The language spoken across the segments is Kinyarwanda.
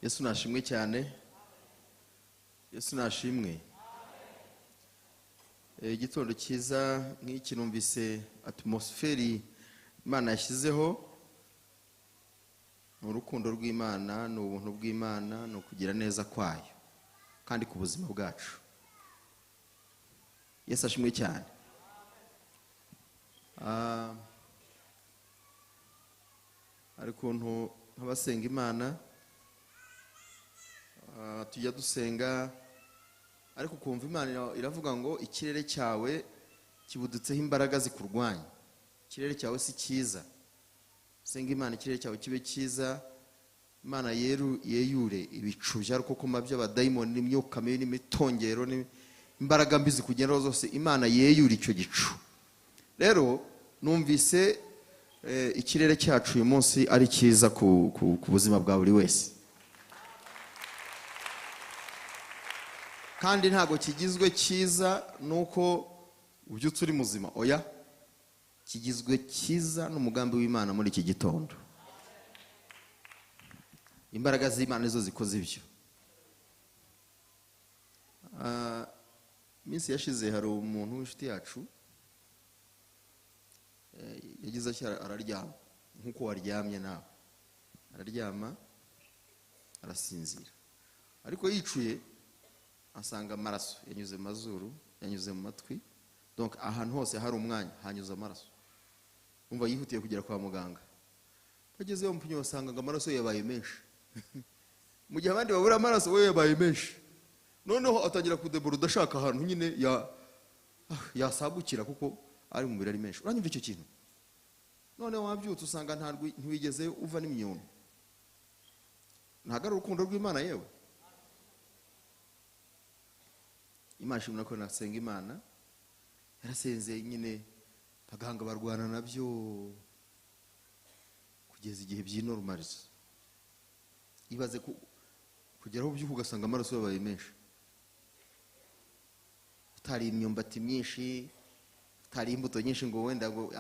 Yesu nashimwe cyane. Yesu nashimwe. Igitondo cyiza nk'iki numvise atmosferi Imana yashyizeho, urukundo rw'Imana, n'ubuntu bw'Imana, no kugira neza kwayo kandi ku buzima bwacu. Yesu ashimwe cyane. Ariko nk'abasenga Imana tujya dusenga, ariko kumva Imana iravuga ngo ikirere cyawe kibudutseho imbaraga zikurwanya. Ikirere cyawe si cyiza. Senga Imana ikirere cyawe kibe cyiza. Imana yeyure ibicu by'arukokoma by'abadayimoni n'imyuka mibi n'imitongero n'imbaraga mbi zikugendaho zose. Imana yeyure icyo gicu. Rero numvise ikirere cyacu uyu munsi ari cyiza ku buzima bwa buri wese. Kandi ntago kigizwe cyiza nuko ubyutse uri muzima, oya, kigizwe cyiza n'umugambi w'Imana muri iki gitondo. Imbaraga z'Imana nizo zikoze ibyo. Minsi yashize hari umuntu w'inshuti yacu yagize araryama nkuko waryamye nawe. Araryama arasinzira, ariko yicuye asanga amaraso yanyuze mu mazuru, yanyuze mu matwi, donc ahantu hose hari umwanya hanyuze amaraso. Umva yihutiye kugera kwa muganga. Bagezeyo mpinyo basanga amaraso yabaye menshi. Mu gihe abandi babura amaraso, we yabaye menshi. Noneho atangira kudebora udashaka ahantu nyine yasabukira kuko ari mu birari menshi. Uranyumva icyo kintu? Noneho wabyutse usanga ntiwigeze uva n'imyuno. Ntago ari urukundo rw'Imana yewe. Imana ishimwe ko nasenga Imana. Yarasenze nyine abaganga barwana nabyo kugeza igihe by'inormalize. Ibaze kugeraho byuko ugasanga amaraso yabaye menshi. Utari imyumbati myinshi, utari imbuto nyinshi ngo wenda ngo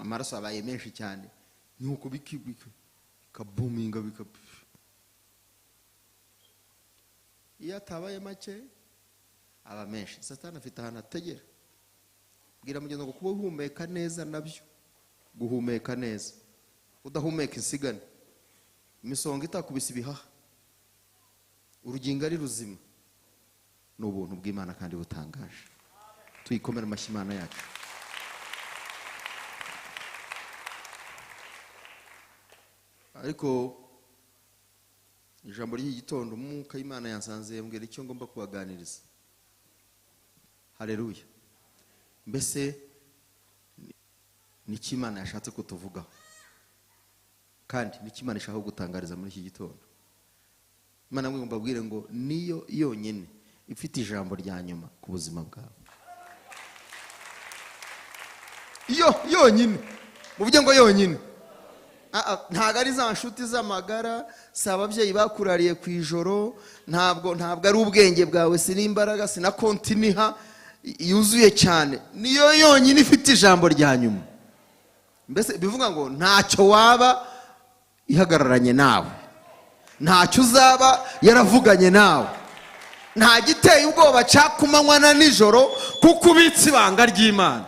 amaraso yabaye menshi cyane. Nuko bikabuminga iyo atabaye make aba menshi. Satani afite ahantu ategera. Bwira mugenzi ngo kuba uhumeka neza nabyo, guhumeka neza, udahumeka insigane, imisonga itakubise ibihaha, urugingo ari ruzima, ni ubuntu bw'Imana kandi butangaje. Tuyikomere amashyi Imana yacu. Ariko ijambo ry'igitondo umwuka Imana yansanze yambwira icyo ngomba kubaganiriza. Haleluya. Mbese niki Imana yashatse kutuvugaho, kandi niki Imana ishaka gutangariza muri iki gitondo. Imana ngomba mbabwire ngo niyo yonyine ifite ijambo rya nyuma ku buzima bwawe. Yonyine. Muvuge ngo yonyine. Ntago ari za nshuti z'amagara, si ababyeyi bakurariye ku ijoro, ntabwo ari ubwenge bwawe, si n'imbaraga, si na kontiniha yuzuye cyane. Niyo yonyine ifite ijambo rya nyuma. Mbese bivuga ngo ntacyo waba ihagararanye nawe, ntacyo uzaba yaravuganye nawe, nta giteye ubwoba cyakumanywa na nijoro kuko ubitse ibanga ry'Imana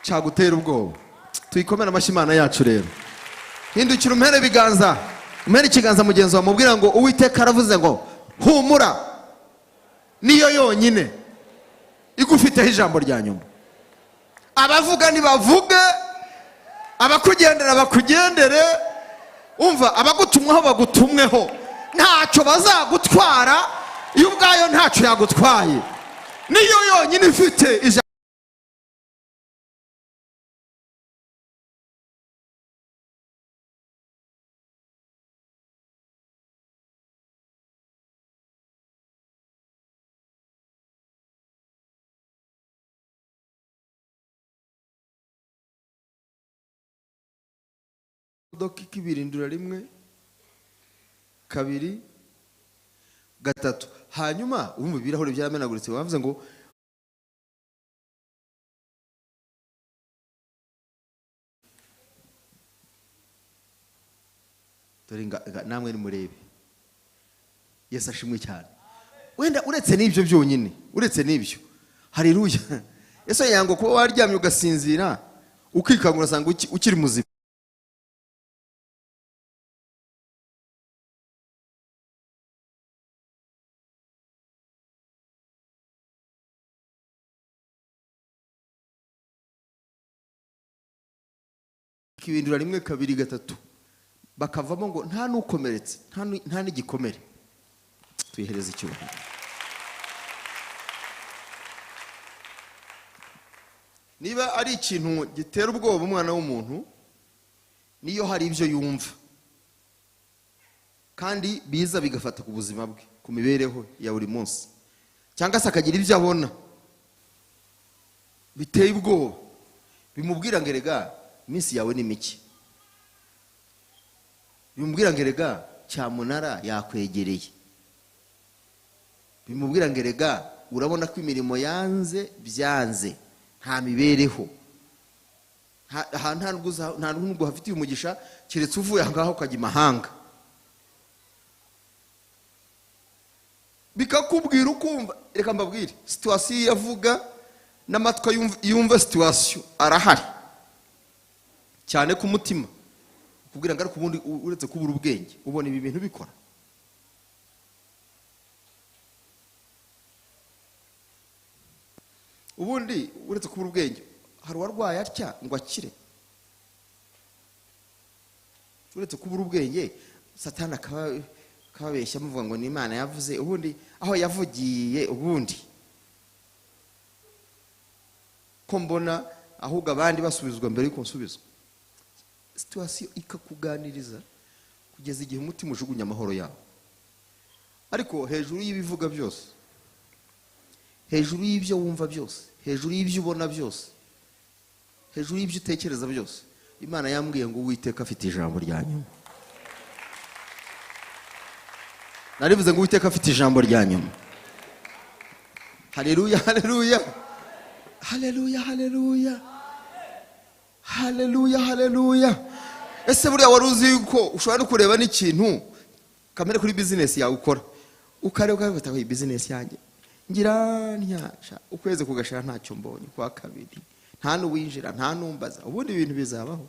cyagutera ubwoba. Tuyikomere amashyi Imana yacu. Rero hindukira umpere ibiganza, umpere ikiganza mugenzi wawe, mubwira ngo Uwiteka aravuze ngo humura, niyo yonyine igufiteho ijambo rya nyuma. Abavuga nibavuge, abakugendera bakugendere, umva abagutumweho bagutumweho, ntacyo bazagutwara, iyo ubwayo ntacyo yagutwaye. Niyo yonyine ifite ijambo. Dokiki birindura rimwe, kabiri, gatatu. Hanyuma umva ibirahure byaramenaguritse, bavuze ngo dore namwe nimurebe. Yesu ashimwe cyane. Wenda uretse n'ibyo byonyine, uretse n'ibyo, haleluya, Yesu yango kuba waryamye ugasinzira ukikangura sanga ukiri muzima. Kibindura rimwe kabiri gatatu bakavamo ngo nta nukomeretse nta n'igikomere. Tuyihereze icyubahiro. Niba ari ikintu gitera ubwoba umwana w'umuntu, niyo hari ibyo yumva kandi biza bigafata ku buzima bwe, ku mibereho ya buri munsi, cyangwa se akagira ibyo abona biteye ubwoba, bimubwira ngo erega iminsi yawe ni mike, bimubwira ngo erega cyamunara yakwegereye, bimubwira ngo erega urabona ko imirimo byanze, nta mibereho, nta nubwo hafitiye umugisha keretse uvuye ahangaho ukajya imahanga, bikakubwira ukumva. Reka mbabwire, situwasiyo yavuga n'amatwi yumva situwasiyo arahari cyane ku mutima, kubwira ngo ariko ubundi uretse kubura ubwenge ubona ibi bintu bikora. Ubundi uretse kubura ubwenge hari uwarwaye atya ngo akire. Uretse kubura ubwenge Satani akababeshya amuvuga ngo ni Imana yavuze, ubundi aho yavugiye ubundi ko mbona ahubwo abandi basubizwa mbere yuko nsubizwa. Situwasiyo ikakuganiriza kugeza igihe umutima ujugunya amahoro yawe. Ariko hejuru y'ibivuga byose, hejuru y'ibyo wumva byose, hejuru y'ibyo ubona byose, hejuru y'ibyo utekereza byose, Imana yambwiye ngo Uwiteka afite ijambo rya nyuma. Narivuze ngo Uwiteka afite ijambo rya nyuma. Haleluya, haleluya, haleluya, haleluya, haleluya, haleluya. Ese buriya wari uzi yuko ushobora no kureba n'ikintu kamere kuri business yawe ukora, ukareba ukabata iyi business yanjye ngira ntyasha, ukweze kugashira ntacyo mbonye, kwa kabiri nta n'uwinjira nta numbaza, ubundi ibintu bizabaho.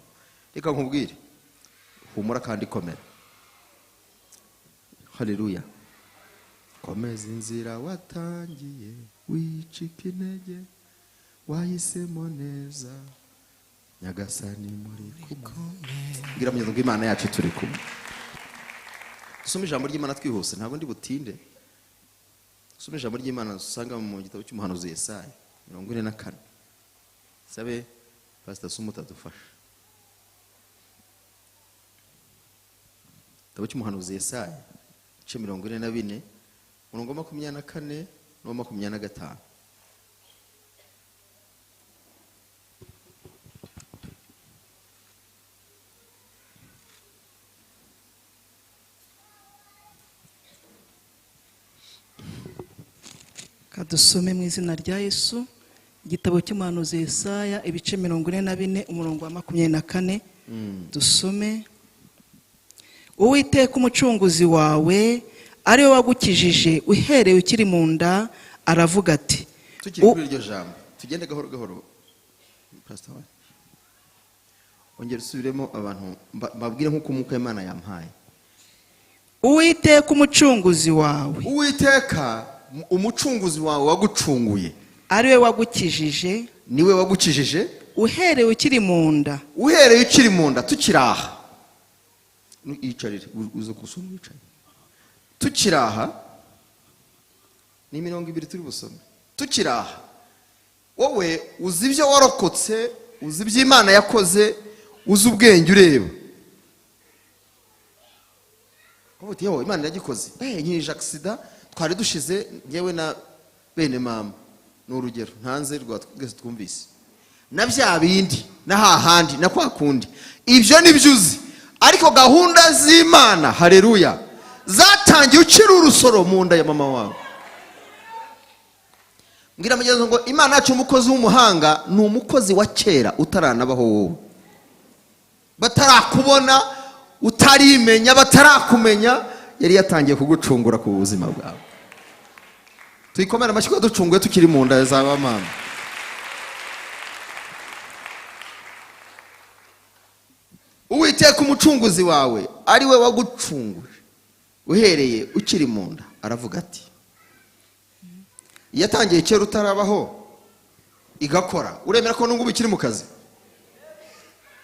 Reka nkubwire, humura kandi komera. Haleluya. Komeza inzira watangiye, wicika intege, wahisemo neza, Nyagasani muri kumwe. Ngira munyezo ngo Imana yacu turi kumwe. Dusome ijambo ry'Imana twihuse, ntabwo ndi butinde. Dusome ijambo ry'Imana usanga mu gitabo cy'umuhanuzi Yesaya 44. Sabe Pastor Sumuta dufasha. Igitabo cy'umuhanuzi Yesaya 44 umurongo 24 no 25. Kadusome mu izina rya Yesu. Igitabo cy'umuhanuzi Yesaya ibice 44 umurongo wa 24. Dusome. Uwiteka umucunguzi wawe ari we wagukijije uhereye ukiri mu nda, aravuga ati. Tukiri kuri iryo jambo tugende gahoro gahoro. Pastor wa ongera usubiremo abantu mbabwire nkuko umwuka Imana yampaye. Uwiteka umucunguzi wawe, Uwiteka umucunguzi wawe wagucunguye, ari we wagukijije, niwe wagukijije uhereye ukiri mu nda. Uhereye ukiri mu nda tukiraha. Icarire uzo gusoma wicaye. Tukiraha ni 200 turi busome. Tukiraha wowe uzi ibyo warokotse, uzi ibyo Imana yakoze, uzi ubwenge ureba. Ubuti yo Imana yagikoze. Nyirije accident twari dushize ngewe na bene mama n'urugero ntanze rwa twese twumvise. Na bya bindi na hahandi na kwa kundi. Ibyo nibyuzi. Ariko gahunda z'Imana, haleluya, zatangiye ukiri urusoro mu nda ya mama wawe. Ngira mugenzo ngo Imana yacu umukozi w'umuhanga ni umukozi wa kera utaranabaho wowe. Batarakubona, utarimenya, batarakumenya, yari yatangiye kugucungura ku buzima bwawe. Tuyikomera amashyi ko ducunguye tukiri mu nda za mama. Uwiteka umucunguzi wawe ari we wagucunguje uhereye ukiri mu nda, aravuga ati yatangiye kera utarabaho igakora. Uremera ko nungu bikiri mu kazi?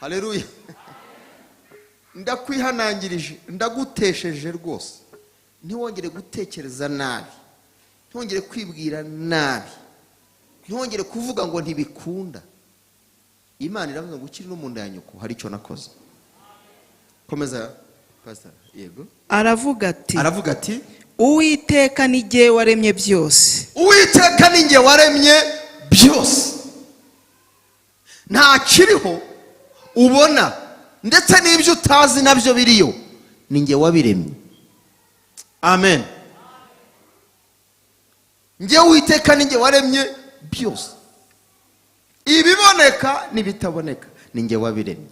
Haleluya. Ndakwihanangirije, ndagutesheje rwose. Ntiwongere gutekereza nabi, ntiwongere kwibwira nabi, ntiwongere kuvuga ngo ntibikunda. Imana iravuga ngo ukiri no mu nda ya nyoko hari icyo nakoze. Komeza pastor. Yego. Aravuga ati Uwiteka ni jye waremye byose. Uwiteka ni jye waremye byose. Nta kiriho ubona ndetse n'ibyo utazi nabyo biriyo, ni jye wabiremye. Amen. Njye Uwiteka ni jye waremye byose, ibiboneka n'ibitaboneka, ni jye wabiremye.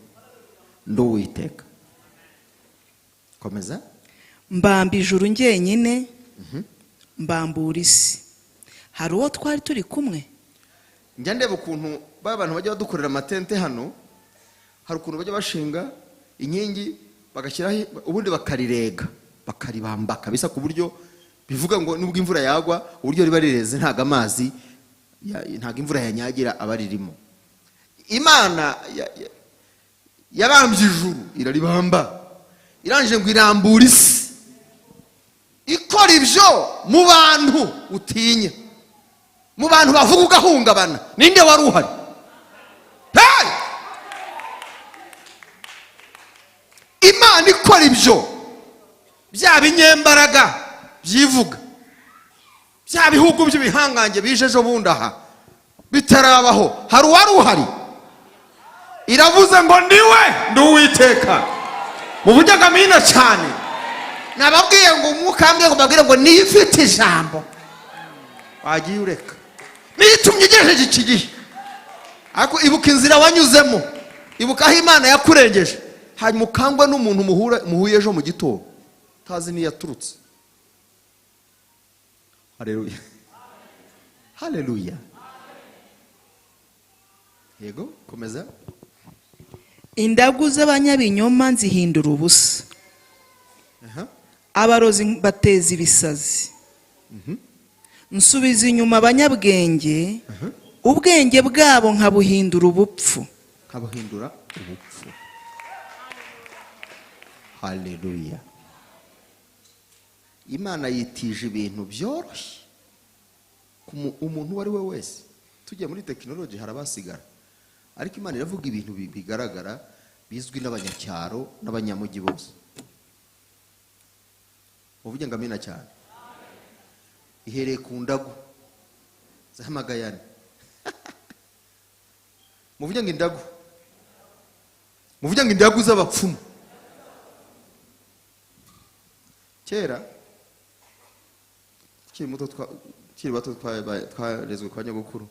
Ndo Uwiteka. Komeza. Mbamba ijuru njyenyine, mbambura isi. Hari uwo twari turi kumwe? Njya ndeba ukuntu abantu bajya badukorera amatente hano, hari ukuntu bajya bashinga inkingi bagashyiraho ubundi bakarirega bakaribamba kabisa ku buryo bivuga ngo nubwo imvura yagwa uburyo riba rireze ntago amazi ntago imvura yanyagira abaririmo. Imana yabambye ijuru iraribamba, irangije ngo irambura isi, ikora ibyo mu bantu utinya, mu bantu bavuga ugahungabana. Ninde wari uhari? Hey! Imana ikora ibyo, bya binyembaraga byivuga, bya bihugu by'ibihangange bije ejo bundi aha bitarabaho, hari uwari uhari? Iravuze ngo ndiwe ndi Uwiteka. Mu buryo bw'amina cyane. Nababwiye ngo umwuka ambwiye ngo mbabwire ngo nifite ijambo. Wagiye ureka nitumye ugejeje iki gihe, ariko ibuka inzira wanyuzemo, ibuka aho Imana yakurengeje, hanyuma ukangwa n'umuntu muhuye ejo mu gitondo tazi niyo yaturutse. Haleluya. Haleluya. Yego, komeza. Indagu z'abanyabinyoma nzihindura ubusa, abarozi bateza ibisazi. Nsubiza inyuma abanyabwenge, ubwenge bwabo nkabuhindura ubupfu. Haleluya. Imana yitije ibintu byoroshye umuntu uwo ari we wese. Tugiye muri tekinoloji harabasigara, ariko Imana iravuga ibintu bigaragara bizwi n'abanyacyaro n'abanyamujyi bose. Uvuge ngo amina cyane. Ihereye ku ndagu zahamagayane. Muvuge ngo indagu. Muvuge ngo indagu z'abapfumu. Kera kiri bato twarezwe kwa nyogokuru,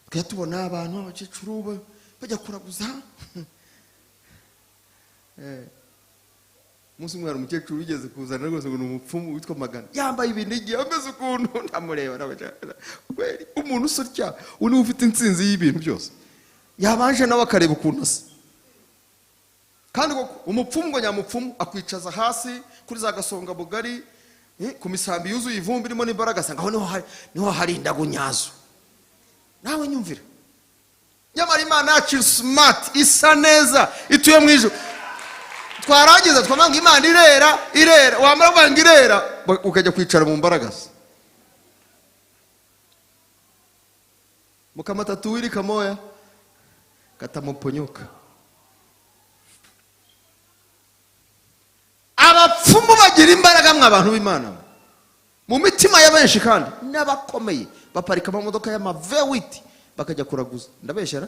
twari tubona abantu abakecuru bajya kuraguza. Umunsi umwe hari umukecuru wigeze kuzana rwose ngo ni umupfumu witwa Magana, yambaye ibinigi ameze ukuntu ndamureba n'abajana. Umuntu usutya uni ufite insinzi y'ibintu byose, yabanje nawe akareba ukuntu asa. Kandi umupfumu ngo nyamupfumu akwicaza hasi kuri za gasonga bugari, ku misambi yuzuye ivumbi irimo n'imbaraga, asanga aho niho hari indagu nyazo. Nawe nyumvira, nyamara Imana yacu smart, isa neza, ituye mu ijuru. Twarangiza twamanga Imana irera, wamara kwanga irera ukajya kwicara mu mbaraga. Mukamata tuwiri kamoya katamuponyoka. Abapfumu bagira imbaraga mw'abantu b'Imana mu mitima ya benshi, kandi n'abakomeye baparika amamodoka y'amavewiti bakajya kuraguza. Ndabeshera?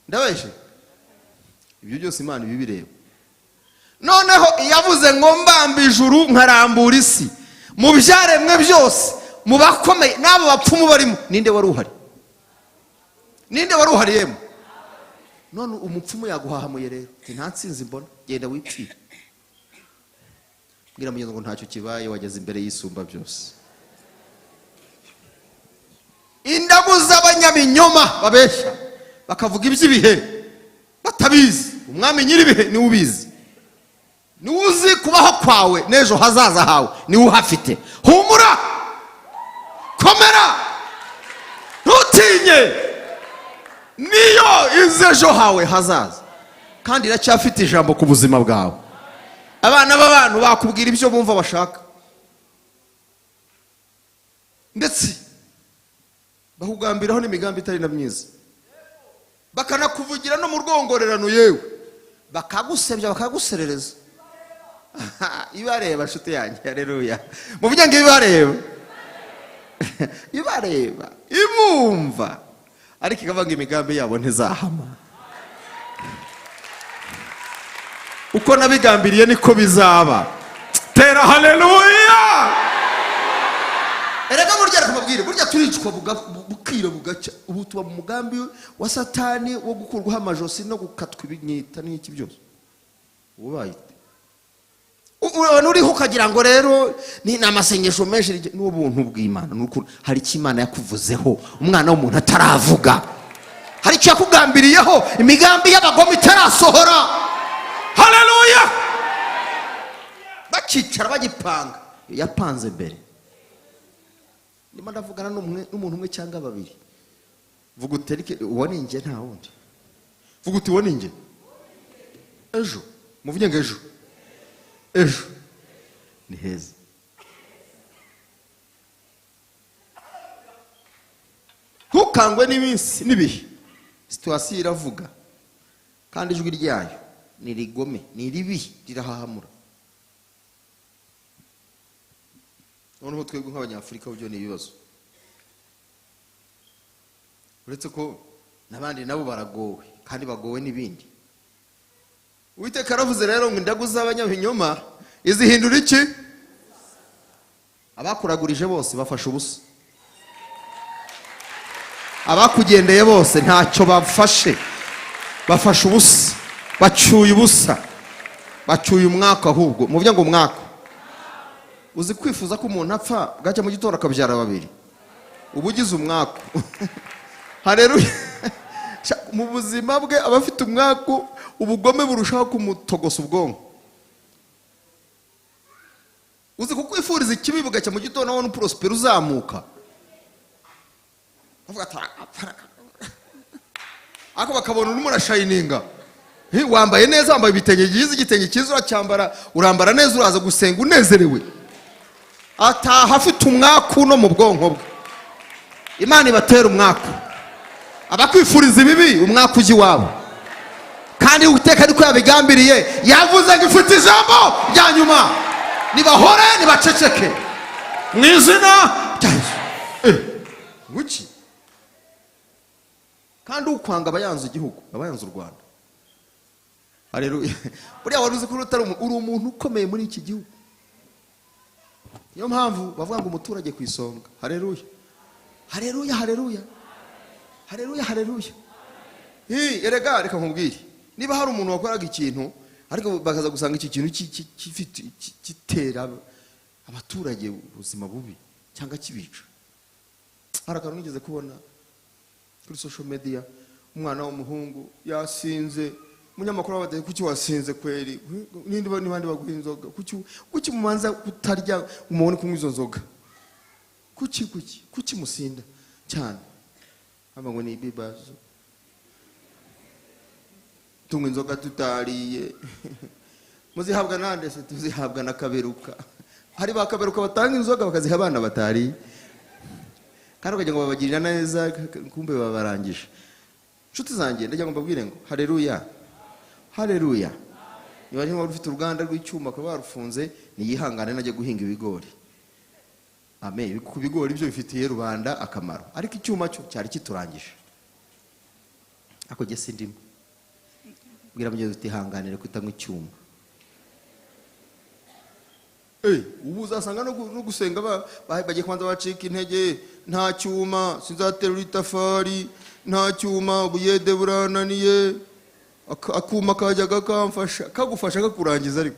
Ndabeshe? Ibyo byose Imana ibibireba. Noneho yavuze ngo mbamba ijuru nkarambura isi, mu byaremwe byose, mu bakomeye n'abo bapfumu barimo, ninde wari uhari? Ninde wari uhari yemwe? None umupfumu yaguhahamuye rero, nta nsinzi mbona, genda wipfire. bwira mugenzi ngo ntacyo kibaye, wageze imbere y'isumba byose. Indagu z'abanyabinyoma babeshya bakavuga iby'ibihe batabizi. Umwami nyiribihe niwe ubizi, niwe uzi kubaho kwawe n'ejo hazaza hawe, niwe uhafite. Humura, komera, ntutinye, niyo izi ejo hawe hazaza kandi iracyafite ijambo ku buzima bwawe. Abana b'abantu bakubwira ibyo bumva bashaka, ndetse bakugambiraho n'imigambi itari na myiza, bakanakuvugira no mu rwongorerano, yewe bakagusebya bakaguserereza. Ibareba nshuti yanjye, haleluya. Muvuge ngo ibareba, ibareba, ibumva, ariko ikavanga imigambi yabo ntizahama. Uko nabigambiriye niko bizaba. Tera haleluya. Erega burya akamubwira, burya turicwa bukira bugaca. Ubu tuba mu mugambi wa Satani wo gukurwaho amajosi no gukatwa ibinyita n'iki byose. Ubaye ubona uriho ukagira ngo rero ni amasengesho menshi n'ubuntu bw'Imana. Hari icyo Imana yakuvuzeho umwana w'umuntu ataravuga, hari icyo yakugambiriyeho imigambi y'abagome itarasohora. Haleluya. Bakicara bagipanga, yapanze mbere. Ndimo ndavugana n'umuntu umwe cyangwa babiri. Vuga uterike uwo ni nge nta wundi. Vuga uti uwo ni nge. Ejo muvuge ngo ejo, ejo ni heza. Ntukangwe n'iminsi n'ibihe. Situasiyo iravuga kandi ijwi ryayo ni rigome, ni ribi, rirahahamura. Noneho twebwe nk'abanyafurika byo ni ibibazo, uretse ko n'abandi nabo baragowe kandi bagowe n'ibindi. Uwiteka aravuze rero ngo indagu z'abanyabinyoma izihindura iki? Abakuragurije bose bafashe ubusa, abakugendeye bose ntacyo bafashe, bafashe ubusa, bacyuye ubusa, bacyuye umwaka. Ahubwo muvuge ngo umwaka. Uzi kwifuza ko umuntu apfa gacya mu gitondo akabyara babiri, uba ugize umwaka. Haleluya. Mu buzima bwe abafite umwaka, ubugome burushaho kumutogosa ubwonko. Uzi kukwifuriza ikibi bugacya mu gitondo wabona uprospera uzamuka, ako bakabona urimo urashayininga, wambaye neza, wambaye ibitenge byiza, igitenge cyiza uracyambara, urambara neza, uraza gusenga unezerewe. Ataha afite umwaka no mu bwonko bwe. Imana ibatera umwaka. Abakwifuriza ibibi umwaka ujya iwabo, kandi Uwiteka ariko yabigambiriye, yavuze ngo ifite ijambo rya nyuma. Nibahore nibaceceke mu izina rya Yesu. Guki kandi ukwanga abayanze igihugu, abayanze u Rwanda. Haleluya. Buriya waruzi ko uri umuntu ukomeye muri iki gihugu. Niyo mpamvu bavuga ngo umuturage ku isonga. Haleluya, haleluya, haleluya, haleluya, haleluya. Erega reka nkubwire, niba hari umuntu wakoraga ikintu ariko bakaza gusanga iki kintu kitera abaturage ubuzima bubi cyangwa kibica. Hari akantu nigeze kubona kuri social media, umwana w'umuhungu yasinze, umunyamakuru wabadaye, kuki wasinze kweri? Nindi bandi baguha inzoga, kuki mumanza kutarya umuntu kunywa izo nzoga? Kuki musinda cyane? Aba ngo ni ibibazo, tunywa inzoga tutariye. Muzihabwa nande se? Tuzihabwa na Kaberuka. Hari bakaberuka batanga inzoga bakaziha abana batariye, kandi ukagira ngo babagirira neza, kumbe babarangije. Nshuti zanjye ndagira ngo mbabwire ngo haleluya, haleluya. Niba ari ufite uruganda rw'icyuma akaba barufunze, niyihangane najye guhinga ibigori. Amen. Ku bigori byo bifitiye rubanda akamaro, ariko icyuma cyo cyari kiturangije. Ako je sindimo. Bwira mugenzi uti hanganire kutanywa icyuma. Ubu uzasanga no gusenga bagiye kwanza bacika intege. Nta cyuma, sinzaterura itafari, nta cyuma, ubuyede burananiye, akuma kajyaga kamfasha, kagufasha kakurangiza. Ariko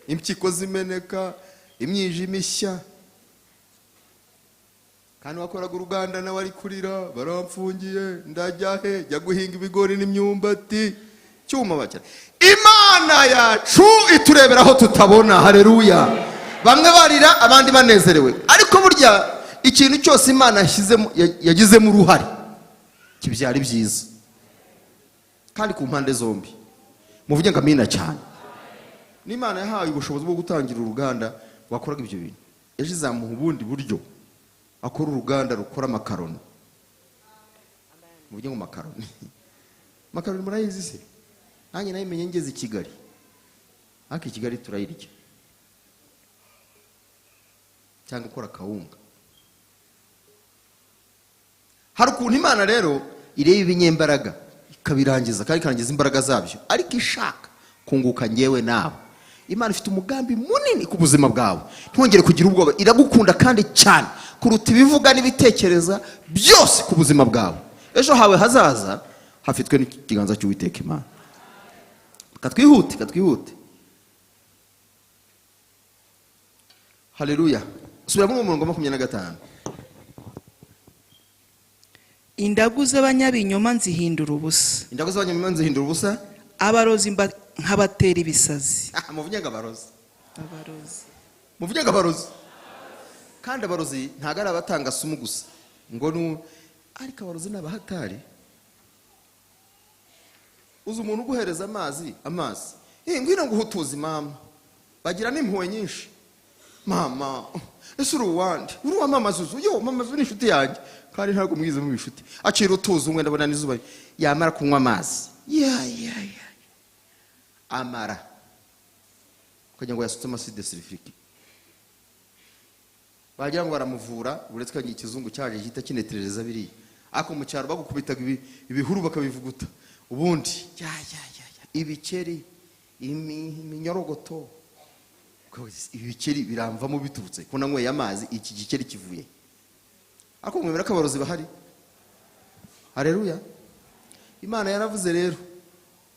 impyiko zimeneka, imyijima ishya. Kandi wakoraga uruganda nawe ari kurira, baramfungiye, ndajya he? Jya guhinga ibigori n'imyumbati. Cyuma bacyara. Imana yacu iturebera aho tutabona. Haleluya. Bamwe barira, abandi banezerewe. Ariko burya ikintu cyose Imana yagizemo uruhare kibyara ibyiza, kandi ku mpande zombi. Muvuge ngo amina cyane. N'Imana yahaye ubushobozi bwo gutangira uruganda wakoraga ibyo bintu, ejo izamuha ubundi buryo akora uruganda rukora makaroni. Muvuge ngo makaroni. Makaroni murayizi se? Nanjye nayimenye ngeze i Kigali. Ariko i Kigali turayirya. Cyangwa ukora kawunga. Hari ukuntu Imana rero ireba ibinyembaraga ikabirangiza, kandi ikarangiza imbaraga zabyo, ariko ishaka kunguka ngewe nawe. Imana ifite umugambi munini ku buzima bwawe. Ntwongere kugira ubwoba, iragukunda kandi cyane kuruta ibivuga n'ibitekereza byose ku buzima bwawe. Ejo hawe hazaza hafitwe n'ikiganza cy'Uwiteka Imana. Katwihute. Haleluya. Subira mu murongo 25. Indagu z'abanyabinyoma nzihindura ubusa. Indagu z'abanyabinyoma nzihindura ubusa. Abarozi nkabatera ibisazi. Muvuge ngo abarozi. Abarozi. Muvuge ngo abarozi. Kandi abarozi ntago ari abatanga sumu gusa. Ngo ariko abarozi n'abahatari. Uzi umuntu uguhereza amazi. Ngwino nguhutuzi mama. Bagira n'impuhwe nyinshi. Mama, ese uruwande. Uruwa mama Zuzu. Yo, mama Zuzu ni inshuti yanjye. Kandi ntabwo mwize mu inshuti. Acira utuzi umwe ndabona n'izuba. Yamara kunywa amazi. Amara. Kugira ngo yasutse amaside sulfurique. Bagira ngo baramuvura, uretse ko ikizungu cyaje gihita kineterereza biri. Ako mu cyaro bagukubitaga ibihuru bakabivuguta. Ubundi ibikeri, iminyorogoto. Ibikeri biramvamo biturutse ko nanyweye amazi, iki gikeri kivuye. Ako mwemera ko abarozi bahari. Haleluya. Imana yaravuze rero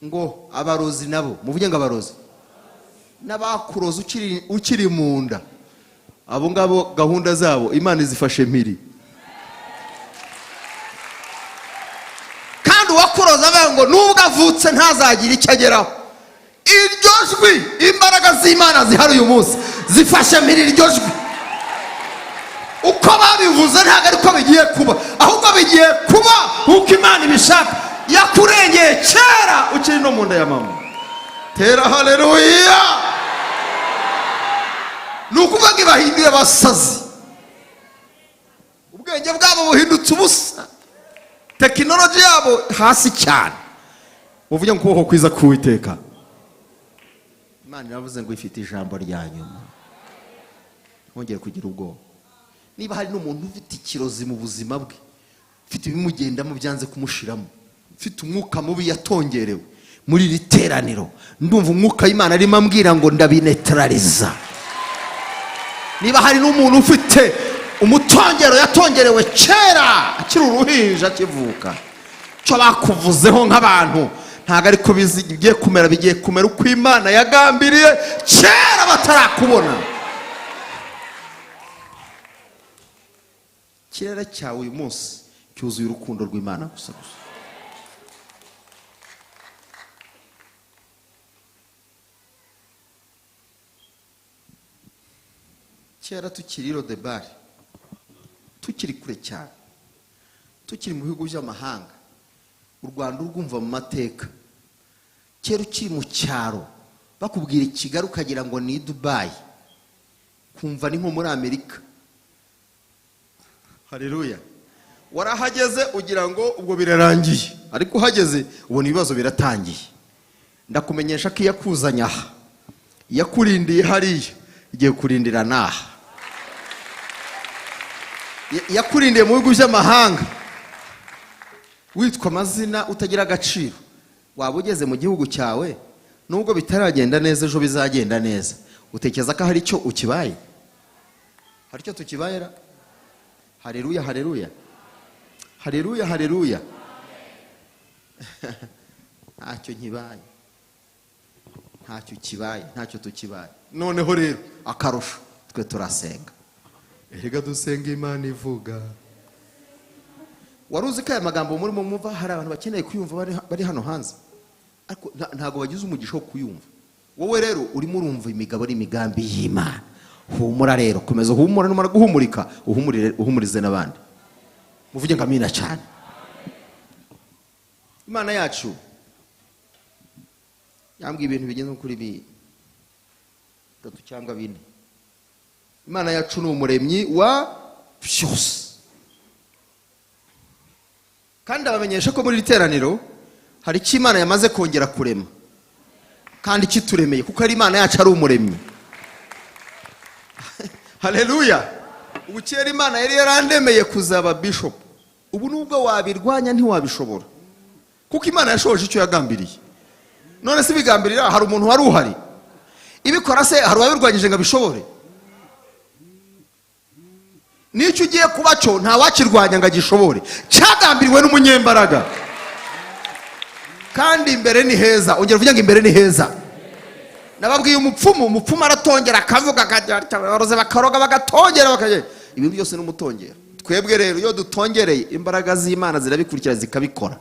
ngo abarozi nabo, muvuge ngo abarozi n'abakuroza ukiri mu nda, abo ngabo gahunda zabo Imana izifashe mpiri. Kandi uwakuroza avuga ngo nubwo avutse ntazagira icyo ageraho. Iryo jwi, imbaraga z'Imana zihari uyu munsi zifashe mpiri iryo jwi. Uko babivuze ntabwo ariko bigiye kuba, ahubwo bigiye kuba uko Imana ibishaka. Yakurengeye kera ukiri no mu nda ya mama. Tera haleluya. Nukuvuga ngo bahinduye abasazi, ubwenge bwabo buhindutse ubusa, tekinoloji yabo hasi cyane. Uvuge ngo ukuboko kwiza k'Uwiteka. Imana iravuze ngo ifite ijambo rya nyuma. Ntongere kugira ubwoba. Niba hari n'umuntu ufite ikirozi mu buzima bwe, ufite ibimugendamo byanze kumushiramo, ufite umwuka mubi yatongerewe muri iri teraniro, ndumva umwuka w'Imana arimo ambwira ngo ndabinetraliza. Niba hari n'umuntu ufite umutongero yatongerewe kera akiri uruhinja akivuka, cyo bakuvuzeho nk'abantu ntago ariko bigiye kumera, bigiye kumera uko Imana yagambiriye kera batarakubona. Kirere cyawe uyu munsi cyuzuye urukundo rw'Imana gusa. Kera tukiri Rodebari, tukiri kure cyane, tukiri mu bihugu by'amahanga, u Rwanda urwumva mu mateka. Kera ukiri mu cyaro bakubwira i Kigali ukagira ngo ni Dubai, kumva ni nko muri Amerika. Haleluya. Warahageze ugira ngo ubwo birarangiye, ariko uhageze ubona ibibazo biratangiye. Ndakumenyesha ko yakuzanya aha, yakurindiye hariya, igiye kurindira naha. Yakurindiye mu bihugu by'amahanga witwa amazina utagira agaciro. Waba ugeze mu gihugu cyawe nubwo bitaragenda neza, ejo bizagenda neza. Utekereza ko hari icyo ukibaye? Hari icyo tukibayera? Haleluya, haleluya. Haleluya, haleluya. Ntacyo nkibaye. ntacyo kibaye, ntacyo tukibaye. Noneho rero akarusho twe turasenga. Erega dusenga Imana ivuga. Wari uzi ko aya magambo muri mu mwumva hari abantu bakeneye kuyumva bari hano hanze, ariko ntago bagize umugisha wo kuyumva. Wowe rero urimo urumva imigabo n'imigambi y'Imana. Humura rero, komeza humura, numara guhumurika uhumurize n'abandi. Muvuge ngo amina cyane. Imana yacu yambwiye ibintu bigeze kuri bitatu cyangwa bine. Imana yacu ni umuremyi wa byose. Kandi abamenyesha ko muri literaniro hari icyo Imana yamaze kongera kurema, kandi kituremeye, kuko ari Imana yacu ari umuremyi. Haleluya. Ubu kera Imana yari yarandemeye kuzaba bishop. Ubu nubwo wabirwanya ntiwabishobora, kuko Imana yashoje icyo yagambiriye. None se bigambirira hari umuntu wari uhari? Ibikora se hari wabirwanyije ngo bishobore? Nicyo ugiye kuba cyo nta wakirwanya ngo agishobore, cyagambiriwe n'umunyembaraga. Kandi imbere ni heza. Ongera uvuge ngo imbere ni heza. Nababwiye umupfumu aratongera akavuga akaroze bakaroga bagatongera bakagenda. Ibintu byose n'umutongera. Twebwe rero iyo dutongereye imbaraga z'Imana zirabikurikira zikabikora.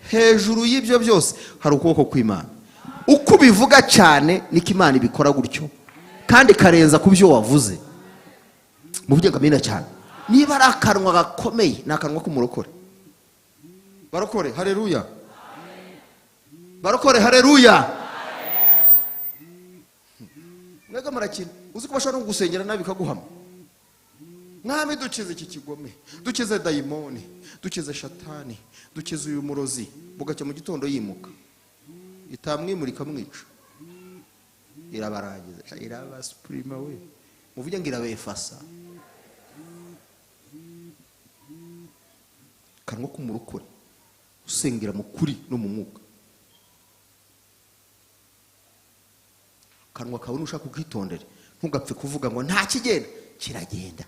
Hejuru y'ibyo byose hari ukuboko kw'Imana. Uko bivuga cyane niko Imana ibikora gutyo, kandi karenza ku byo wavuze. Muvuge ngo amina cyane. Niba ari akanwa gakomeye ni akanwa k'umurokore. Barokore, haleluya. Barokore, haleluya. Mwega murakina. Uzi ko bashobora no gusengera nabi bikaguhama. Mwami dukize iki kigome, dukize dayimoni, dukize shatani, dukize uyu murozi, bugacya mu gitondo yimuka. Itamwimurika mwica. Irabarangiza, irabasuprima we. Muvuge ngo irabefasa. Kanwa k'umurokore usengera mu kuri no mu mwuka. Kanwa kawe nushaka kukitondera, ntugapfe kuvuga ngo nta kigenda, kiragenda.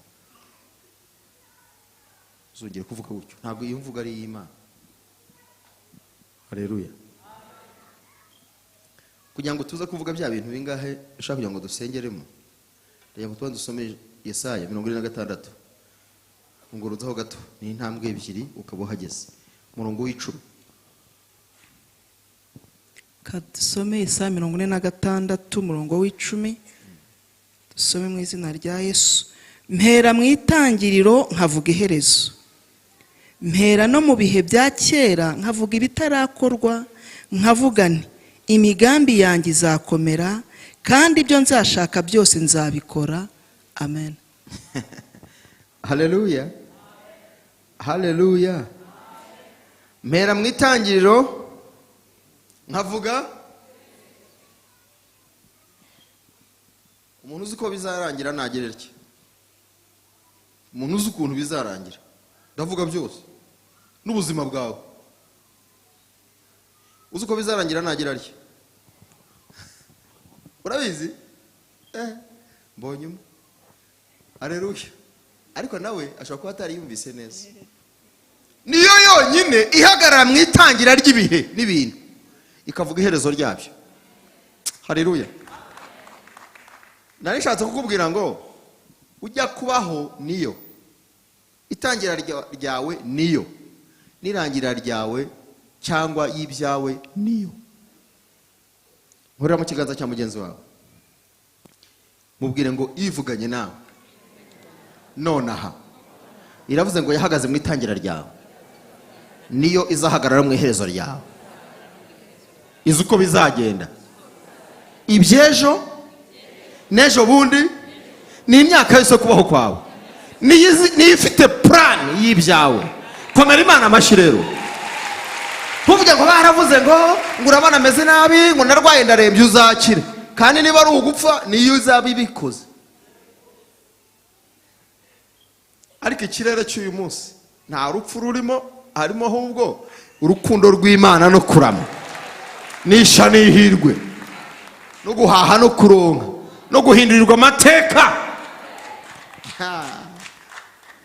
Uzongera kuvuga gutyo, ntabwo iyo mvuga ari y'Imana. Haleluya. Kugira ngo tuza kuvuga bya bintu bingahe ushaka kugira ngo dusengeremo, reka tubanze dusome Yesaya 46. Ngorozaho gato ni intambwe ebyiri ukaba uhageze. Murongo w'10. Kadusome Yesaya 46 murongo w'10. Dusome mu izina rya Yesu. Mpera mu itangiriro nkavuga iherezo. Mpera no mu bihe bya kera nkavuga ibitarakorwa, nkavuga nti imigambi yanjye izakomera, kandi ibyo nzashaka byose nzabikora. Amen. Haleluya. Haleluya. Mpera mu itangiriro nkavuga. Umuntu uzi ko bizarangira nagerera iki? Umuntu uzi ukuntu bizarangira ndavuga byose n'ubuzima bwawe. Uzi ko bizarangira nagerera iki? Urabizi? Mbonye. Haleluya. Ariko nawe ashobora kuba atari yumvise neza. Niyo yonyine ihagarara mu itangira ry'ibihe n'ibintu ikavuga iherezo ryabyo. Haleluya. Nari nshatse kukubwira ngo ujya kubaho niyo, itangira ryawe niyo, nirangira ryawe cyangwa y'ibyawe niyo. Nkorera mu kiganza cya mugenzi wawe, mubwire ngo ivuganye nawe nonaha iravuze ngo yahagaze mu itangira ryawe, niyo izahagarara mu iherezo ryawe. Izi uko bizagenda ibyejo nejo bundi ni imyaka yose kubaho kwawe, niyo ifite plan y'ibyawe. Komera Imana amashyi rero. Ntuvuge ngo baravuze ngo urabona ameze nabi, ngo narwaye ndarembye uzakire, kandi niba ari ugupfa niyo uzaba ibikoze. Ariko ikirere cy'uyu munsi nta rupfu rurimo, harimo ahubwo urukundo rw'Imana no kurama nisha n'ihirwe no guhaha no kuronka no guhindurirwa amateka.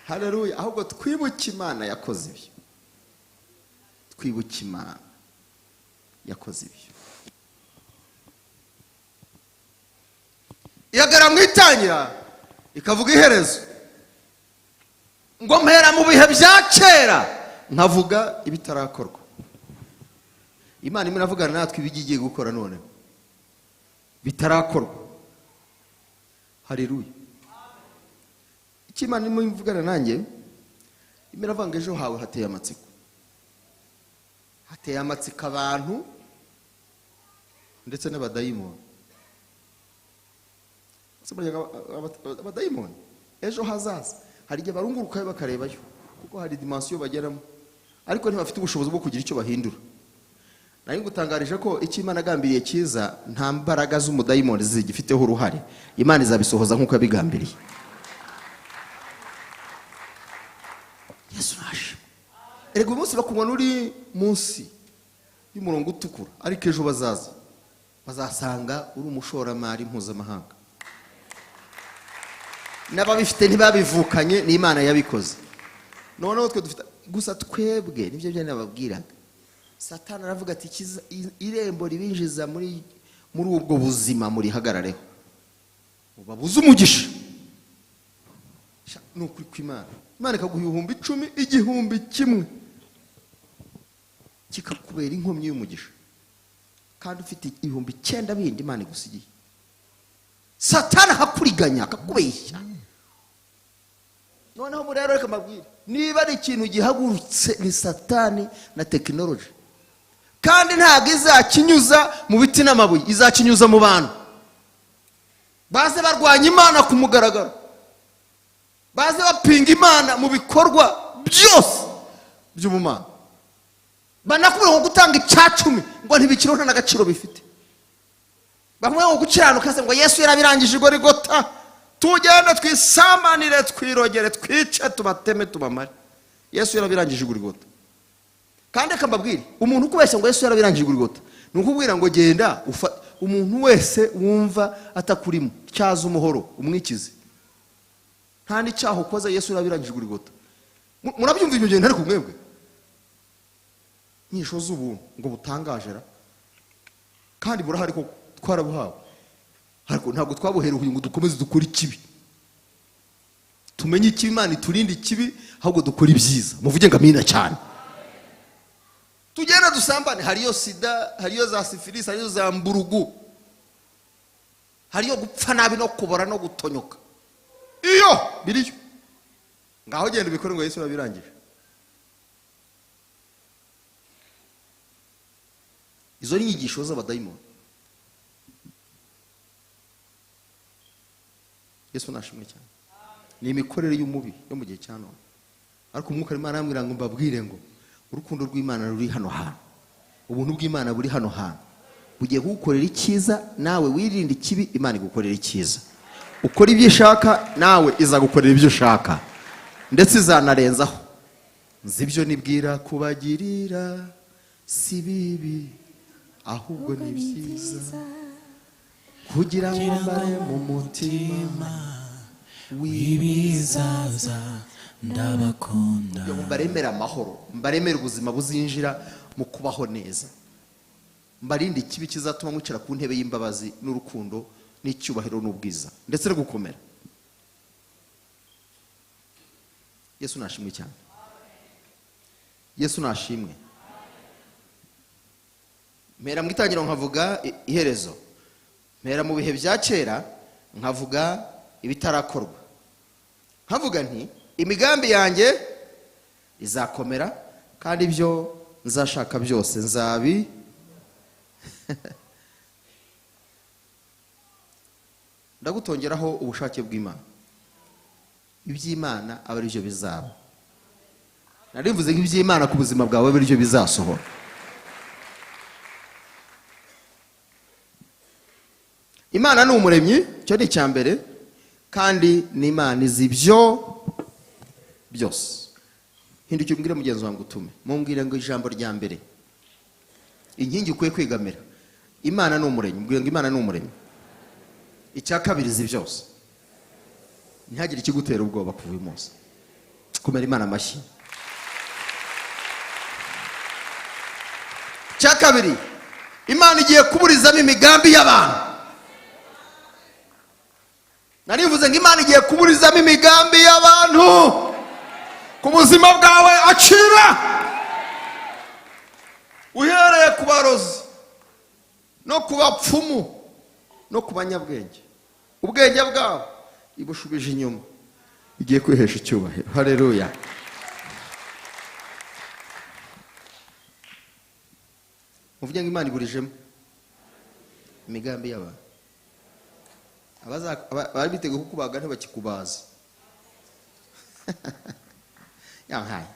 Haleluya. Ahubwo twibuke Imana yakoze ibyo, twibuke Imana yakoze ibyo. ihagara mu itangira ikavuga iherezo, ngo mpera mu bihe bya kera nkavuga ibitarakorwa. Imana imwe iravugana natwe ibigiye gukora none bitarakorwa. Haleluya. Icyo Imana imwe ivugana nanjye, imwe iravanga ejo hawe hateye amatsiko. Hateye amatsiko abantu ndetse n'abadayimoni. Abadayimoni ejo hazaza hari igihe barungurukayo bakarebayo, kuko hari dimension bageramo, ariko ntibafite ubushobozi bwo kugira icyo bahindura. Nari ngutangarije ko icyo Imana agambiriye cyiza nta mbaraga z'umudayimoni zigifiteho uruhare. Imana izabisohoza nk'uko yabigambiriye. Yesu nashe. Erega umunsi bakubona uri munsi y'umurongo utukura, ariko ejo bazasanga uri umushoramari mpuzamahanga. N'ababifite ntibabivukanye, ni Imana yabikoze. Noneho twe dufite gusa twebwe nibyo byo nababwiraga. Satani aravuga ati irembo ribinjiza muri ubwo buzima muri hagarareho, ubabuze umugisha. Nukuri kw'Imana, Imana ikaguha 10,000, 1,000 kikakubera inkomyi y'umugisha, kandi ufite 9,000 bindi Imana igusigiye. Satani akakuriganya akakubeshya. Noneho muri rero reka mabwire, niba ari ikintu gihagurutse ni Satani na technology, kandi ntabwo izakinyuza mu biti n'amabuye, izakinyuza mu bantu. Baze barwanya Imana ku mugaragaro, baze bapinga Imana mu bikorwa byose by'ubumana, banakubwira ngo gutanga 10 ngo ntibikiriho nta n'agaciro bifite. Bakumwe ngo gukiranuka se ngo Yesu yarabirangije Igorigota, tugenda twisamanire twirogere twice tubateme tubamare. Yesu yarabirangije Igorigota. Kandi akambabwira, umuntu ukubeshya ngo Yesu yarabirangije Igorigota ni ukubwira ngo genda umuntu wese wumva atakurimo cyaza umuhoro umwikize. Nta n'icyaho ukoze Yesu yarabirangije Igorigota. Murabyumva ibyo ngenda ariko mwebwe nyisho z'ubuntu ngo butangaje ra, kandi burahari ko twarabuhawe, ariko ntabwo twabuheruye ngo dukomeze dukora ikibi. Tumenye ikibi, Imana iturinde ikibi, ahubwo dukora ibyiza. Muvuge ngo amina cyane. Tugenda dusambane, hariyo sida, hariyo za syphilis, hariyo za mburugu, hariyo gupfa nabi no kubora no gutonyoka. Iyo biriyo ngaho genda ubikore ngo Yesu yarabirangije. Izo ni inyigisho z'abadayimoni. Yesu nashimwe cyane. Ni imikorere y'umubi yo mu gihe cya none, ariko umwuka w'Imana yambwira ngo mbabwire ngo urukundo rw'Imana ruri hano hantu, ubuntu bw'Imana buri hano hantu. Ugiye kugukorera icyiza, nawe wirinde ikibi, Imana igukorera icyiza. Ukora ibyo ishaka, nawe izagukorera ibyo ushaka, ndetse izanarenzaho. Nzi ibyo nibwira kubagirira si bibi, ahubwo ni byiza, kugira ngo mbare mu mutima w'ibizaza ndabakunda. Mbaremera amahoro, mbaremera ubuzima buzinjira mu kubaho neza, mbarinde ikibi kizatuma mwicara ku ntebe y'imbabazi n'urukundo n'icyubahiro n'ubwiza ndetse no gukomera. Yesu nashimwe cyane. Yesu nashimwe. Mpera mu itangiriro nkavuga iherezo, mpera mu bihe bya kera nkavuga ibitarakorwa, nkavuga nti imigambi yanjye izakomera, kandi ibyo nzashaka byose nzabi ndagutongeraho ubushake bw'Imana. Iby'Imana aba ari byo bizaba. Narivuze ngo iby'Imana ku buzima bwawe aba ari byo bizasohora. Imana ni umuremyi, cyo ni icya mbere, kandi ni Imana izi ibyo byose. Hinduka umbwire mugenzi wanjye utume, mumbwire ngo ijambo rya mbere, inkingi ukwiye kwigamira, Imana ni umuremyi. Mbwire ngo Imana ni umuremyi. Icya kabiri izi byose, ntihagire ikigutera ubwoba kuva uyu munsi. Kumera Imana amashyi. Icya kabiri, Imana igiye kuburizamo imigambi y'abantu. narivuze ngo Imana igiye kuburizamo imigambi y'abantu ku buzima bwawe acira, uhereye ku barozi no ku bapfumu no ku banyabwenge. Ubwenge bwabo ibushubije inyuma, igiye kwihesha icyubahiro. Haleluya. Muvuge ngo Imana iburijemo imigambi y'abantu. Bari biteguye kukubaga ntibakikubaza. Yahaye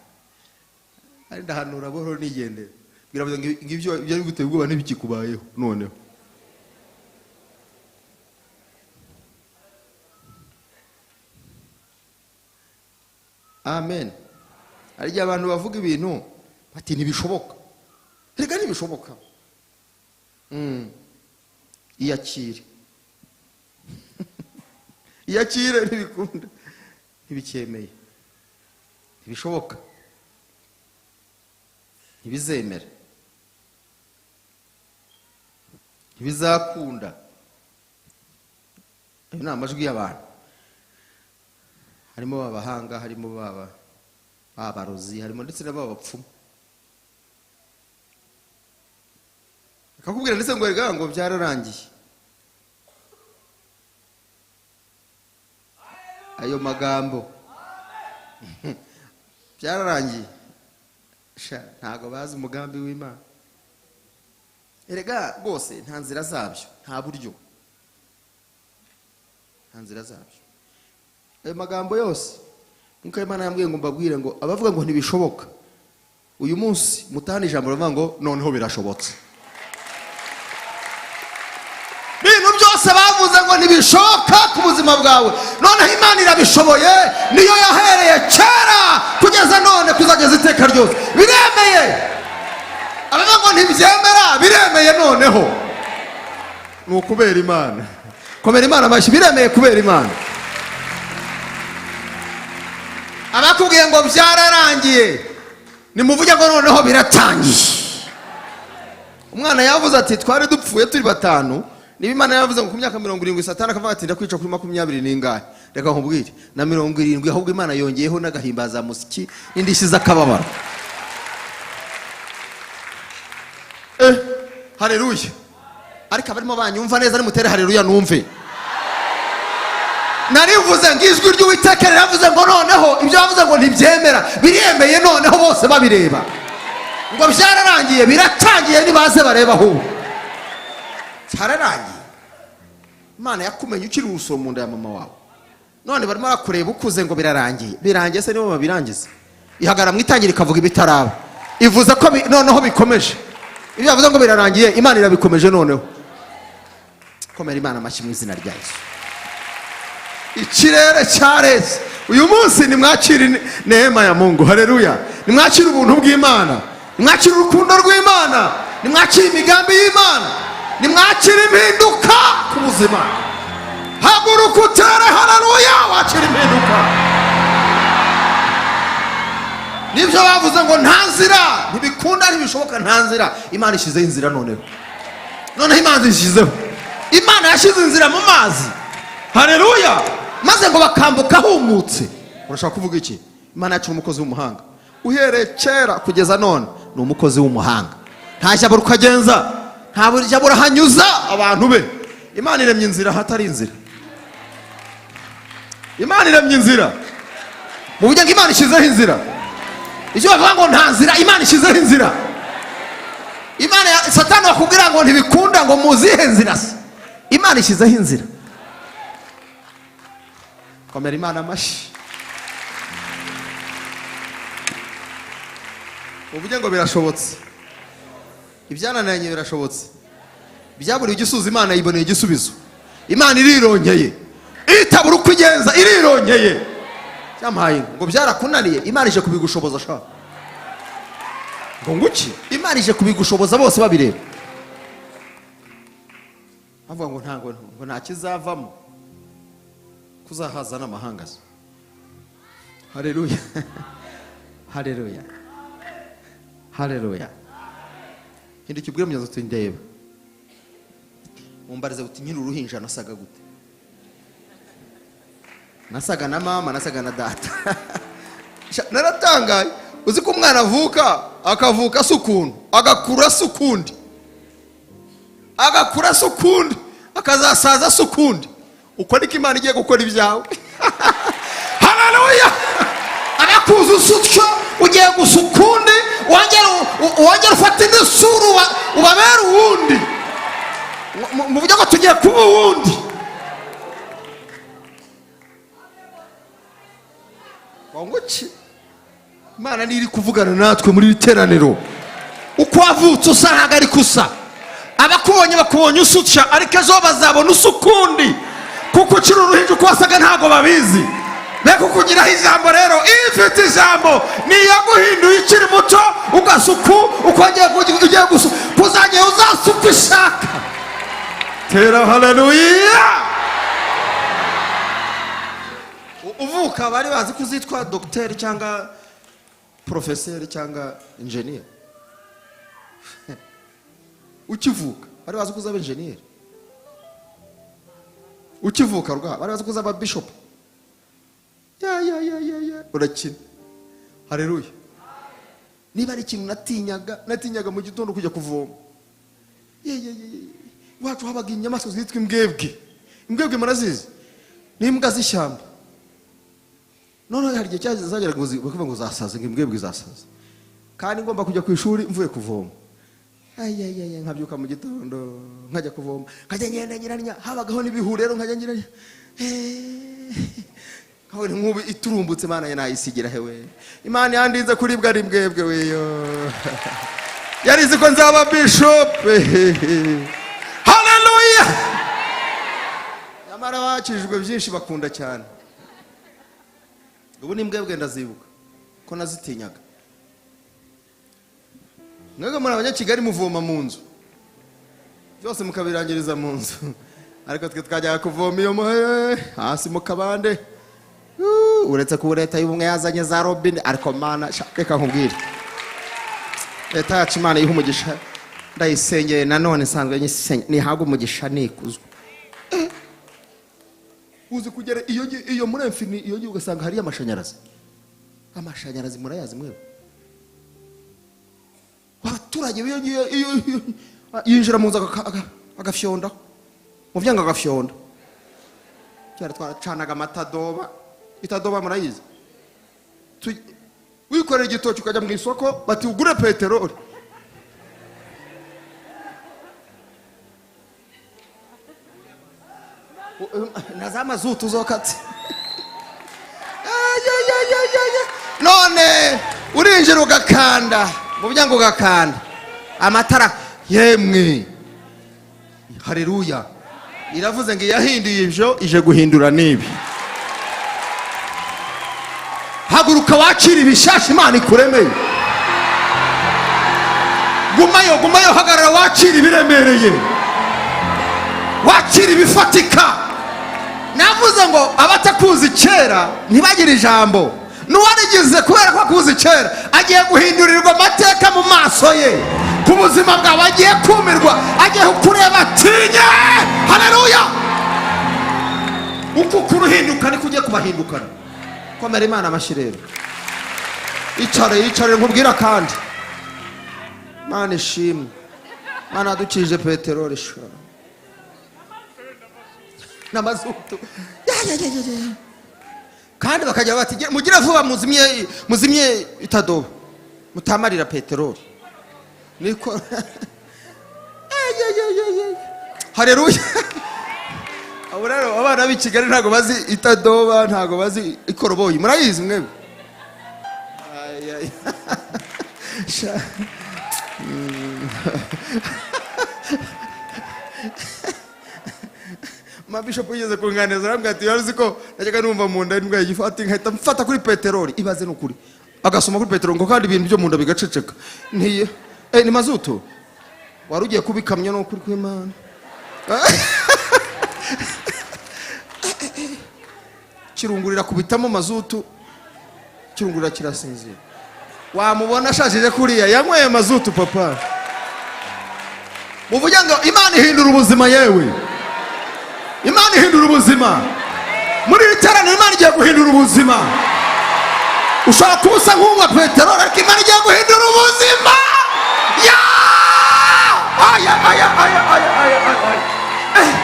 ari ndahanura buhoro nigendera, biravuze ngo ibyo byari guteye ubwoba ntibikikubayeho noneho. Amen. Hari igihe abantu bavuga ibintu bati ntibishoboka. Reka ntibishoboka. Iyakire. Iyakire ntibikunda, ntibikemeye, ntibishoboka, ntibizemera, ntibizakunda. Ayo ni amajwi y'abantu. Harimo abahanga, harimo babarozi, harimo ndetse n'abapfumu. Akakubwira ndetse ngo rega ngo byararangiye. Ayo magambo byararangiye. Ntago bazi umugambi w'Imana. Erega rwose nta nzira zabyo, nta buryo, nta nzira zabyo. Ayo magambo yose nkuko Imana yambwiye ngo mbabwire ngo abavuga ngo ntibishoboka, uyu munsi mutahana ijambo bavuga ngo noneho birashobotse. Bintu byose bavuze ngo ntibishoboka ku buzima bwawe, noneho Imana irabishoboye. Niyo yahereye kera kugeza none kuzageza iteka ryose. Biremeye. Abavuga ngo ntibyemera, biremeye noneho. Ni ukubera Imana. Komera Imana amashyi. Biremeye kubera Imana. Abakubwiye ngo byararangiye, nimuvuge ngo noneho biratangiye. Umwana yavuze ati twari dupfuye turi batanu. Niba Imana yavuze ngo ku myaka 70 Satani akavuga ati ndakwica kuri 20 n'ingahe, reka nkubwire na 70, ahubwo Imana yongeyeho n'agahimbaza musiki indishyi z'akababaro. Haleluya. Ariko abarimo banyumva neza nimutere haleluya numve. Narivuze ngo ijwi ry'Uwiteka riravuze ngo noneho ibyo bavuze ngo ntibyemera biremeye noneho bose babireba. Ngo byararangiye biratangiye nibaze bareba aho. Cyararangiye. Imana yakumenye ukiri uruso mu nda ya mama wawe. None barimo barakureba ukuze ngo birarangiye. Birangiye se nibo babirangiza. Ihagara mu itangira ikavuga ibitaraba. Ivuze ko noneho bikomeje. Ibyo bavuze ngo birarangiye, Imana irabikomeje noneho. Komera Imana amashyi mu izina rya Yesu. Ikirere cyareze. Uyu munsi nimwakire neema ya Mungu. Haleluya. Nimwakire ubuntu bw'Imana. Nimwakire urukundo rw'Imana. Nimwakire imigambi y'Imana. Nimwakire impinduka ku buzima. Haguruka utere haleluya, wakire impinduka. Nibyo bavuze ngo nta nzira, ntibikunda, ntibishoboka, nta nzira. Imana ishizeho inzira noneho. Noneho Imana ishizeho. Imana yashize inzira mu mazi. Haleluya. Maze ngo bakambuka humutse. Urashaka kuvuga iki? Imana yacu umukozi w'umuhanga. Uhereye kera kugeza none ni umukozi w'umuhanga. Nta jabo rukagenza, nta buryo burahanyuza abantu be. Imana iremye inzira hatari inzira. Imana iremye inzira. Mu buryo Imana ishizeho inzira. Icyo bavuga ngo nta nzira, Imana ishizeho inzira. Imana Satani bakubwira ngo ntibikunda ngo muzihe nzira se. Imana ishizeho inzira. Komera Imana amashyi. Uvuge ngo birashobotse. Ibyananiranye birashobotse. Byaburi igisubizo Imana yiboneye igisubizo. Imana irirongeye. Itabura uko igenza irirongeye. Cyamaye ngo byarakunaniye, Imana ije kubigushoboza sha. Ngo nguki? Imana ije kubigushoboza bose babireba. Avuga ngo ntango ngo nta kizavamo. Kuzahaza n'amahanga. Haleluya. Haleluya. Haleluya. Hindi kibwira munyazo tindeba. Mumbarize uti nkiri uruhinja nasaga gute. nasaga na mama, nasaga na data. Naratangaye. Uzi ko umwana akavuka sukundu, agakura sukundi, agakura sukundi, akazasaza sukundi. Uko niko Imana igiye gukora ibyawe. Haleluya. Agakuza usutyo ugiye gusukundi, wongera ufata indi sura ubabera uwundi. Mu buryo ko tugiye kuba uwundi. Wanguki Imana niri kuvugana natwe muri iteraniro. Uko wavutse usa ntago ari kusa. Abakubonye bakubonye usutya, ariko ejo bazabona usukundi. Kuko ukiri uruhinja uko wasaga ntago babizi. Reka kugiraho ijambo rero, ifite ijambo niyo guhinduye ukiri muto ugasuku, ukongera ugiye gusuka, kuzajya uzasuka ishaka. Tera haleluya. Uvuka bari bazi kuzitwa docteur cyangwa professeur cyangwa engineer. Ukivuka bari bazi kuzaba engineer. Ukivuka rwa bari bazi kuzaba bishop. Ya urakina. Haleluya. Niba ari ikintu natinyaga mu gitondo kujya kuvoma. Wacu habaga inyamaswa zitwa imbwebwe murazizi. N'imbwa z'ishyamba. None hari igihe cyazagera bakuvuga ngo zasaze, imbwebwe zasaze. Kandi ngomba kujya ku ishuri mvuye kuvoma. Nkabyuka mu gitondo nkajya kuvoma, nkajya nyiranya, habagaho n'ibihuru rero nkajya nyiranya. Kawe nk'ubu iturumbutse Imana yanayisigira hewe. Imana yandinze kuribwa ari imbwebwe weyo. Yarizi ko nzaba bishop. Haleluya. Nyamara bakijwe byinshi bakunda cyane. Ubu n'imbwebwe ndazibuka ko nazitinyaga. Mwebwe muri abanyakigali muvoma mu nzu, byose mukabirangiriza mu nzu, ariko twe twajyaga kuvoma iyo hasi mu kabande. Uretse ko leta y'ubumwe yazanye za robine, ariko Mana reka nkubwire, leta yacu Imana yiha umugisha, ndayisengeye nanone nsanzwe nihaga umugisha nikuzwe. Uzi kugera iyo muri Infini iyo giye ugasanga hari amashanyarazi murayazi mwebwe. Abaturage iyo yinjira mu nzu agafyonda, mu vyanga agafyonda. Cyari twaracanaga amatadoba, itadoba murayizi. Wikorera igitoki ukajya mu isoko bati ugure peteroli. Nazama zutu zokati. None urinjira ugakanda, mu byango ugakanda amatara yemwe. Haleluya. Iravuze ngo yahinduye ibyo ije guhindura nibi. Haguruka wakira ibishasha Imana ikuremeye. Gumayo hagarara wakira ibiremereye, wakira ibifatika. Navuze ngo abatakuzi kera ntibagire ijambo, n'uwarigize kubera ko akuzi kera agiye guhindurirwa amateka mu maso ye. Ku buzima bwawe agiye kumirwa, agiye kureba atinya. Haleluya. Uko kuruhinduka ni kujye kubahindukana. Komera Imana amashirero. Icare nkubwira kandi. Mana ishimwe. Mana adukije peteroli shora. Namazutu. Kandi bakajya bati mugira vuba muzimye itadoba. Mutamarira peteroli. Niko. Haleluya. Aburaro abana b'Ikigali ntago bazi itadoba, ntago bazi ikoroboyi. Murayizi mwebwe? Mabishop yigeze kunganeza arambwira ati yaruzi ko najyaga numva mu nda imbwa yifata nkahita mfata kuri peteroli. Ibaze n'ukuri agasoma kuri peteroli ngo kandi ibintu byo mu nda bigaceceka. Ntiye ni mazutu warugiye kubikamya no kuri kw'Imana. Kirungurira kubitamo mazutu, kirungurira kirasinzira. Wamubona ashashije kuriya yanyweye mazutu papa. Muvuga ngo Imana ihindura ubuzima yewe. Imana ihindura ubuzima. muri iri teraniro Imana igiye guhindura ubuzima. Ushobora kuba usa nk'unywa peteroli ariko Imana igiye guhindura ubuzima. Ya aya aya aya aya aya aya.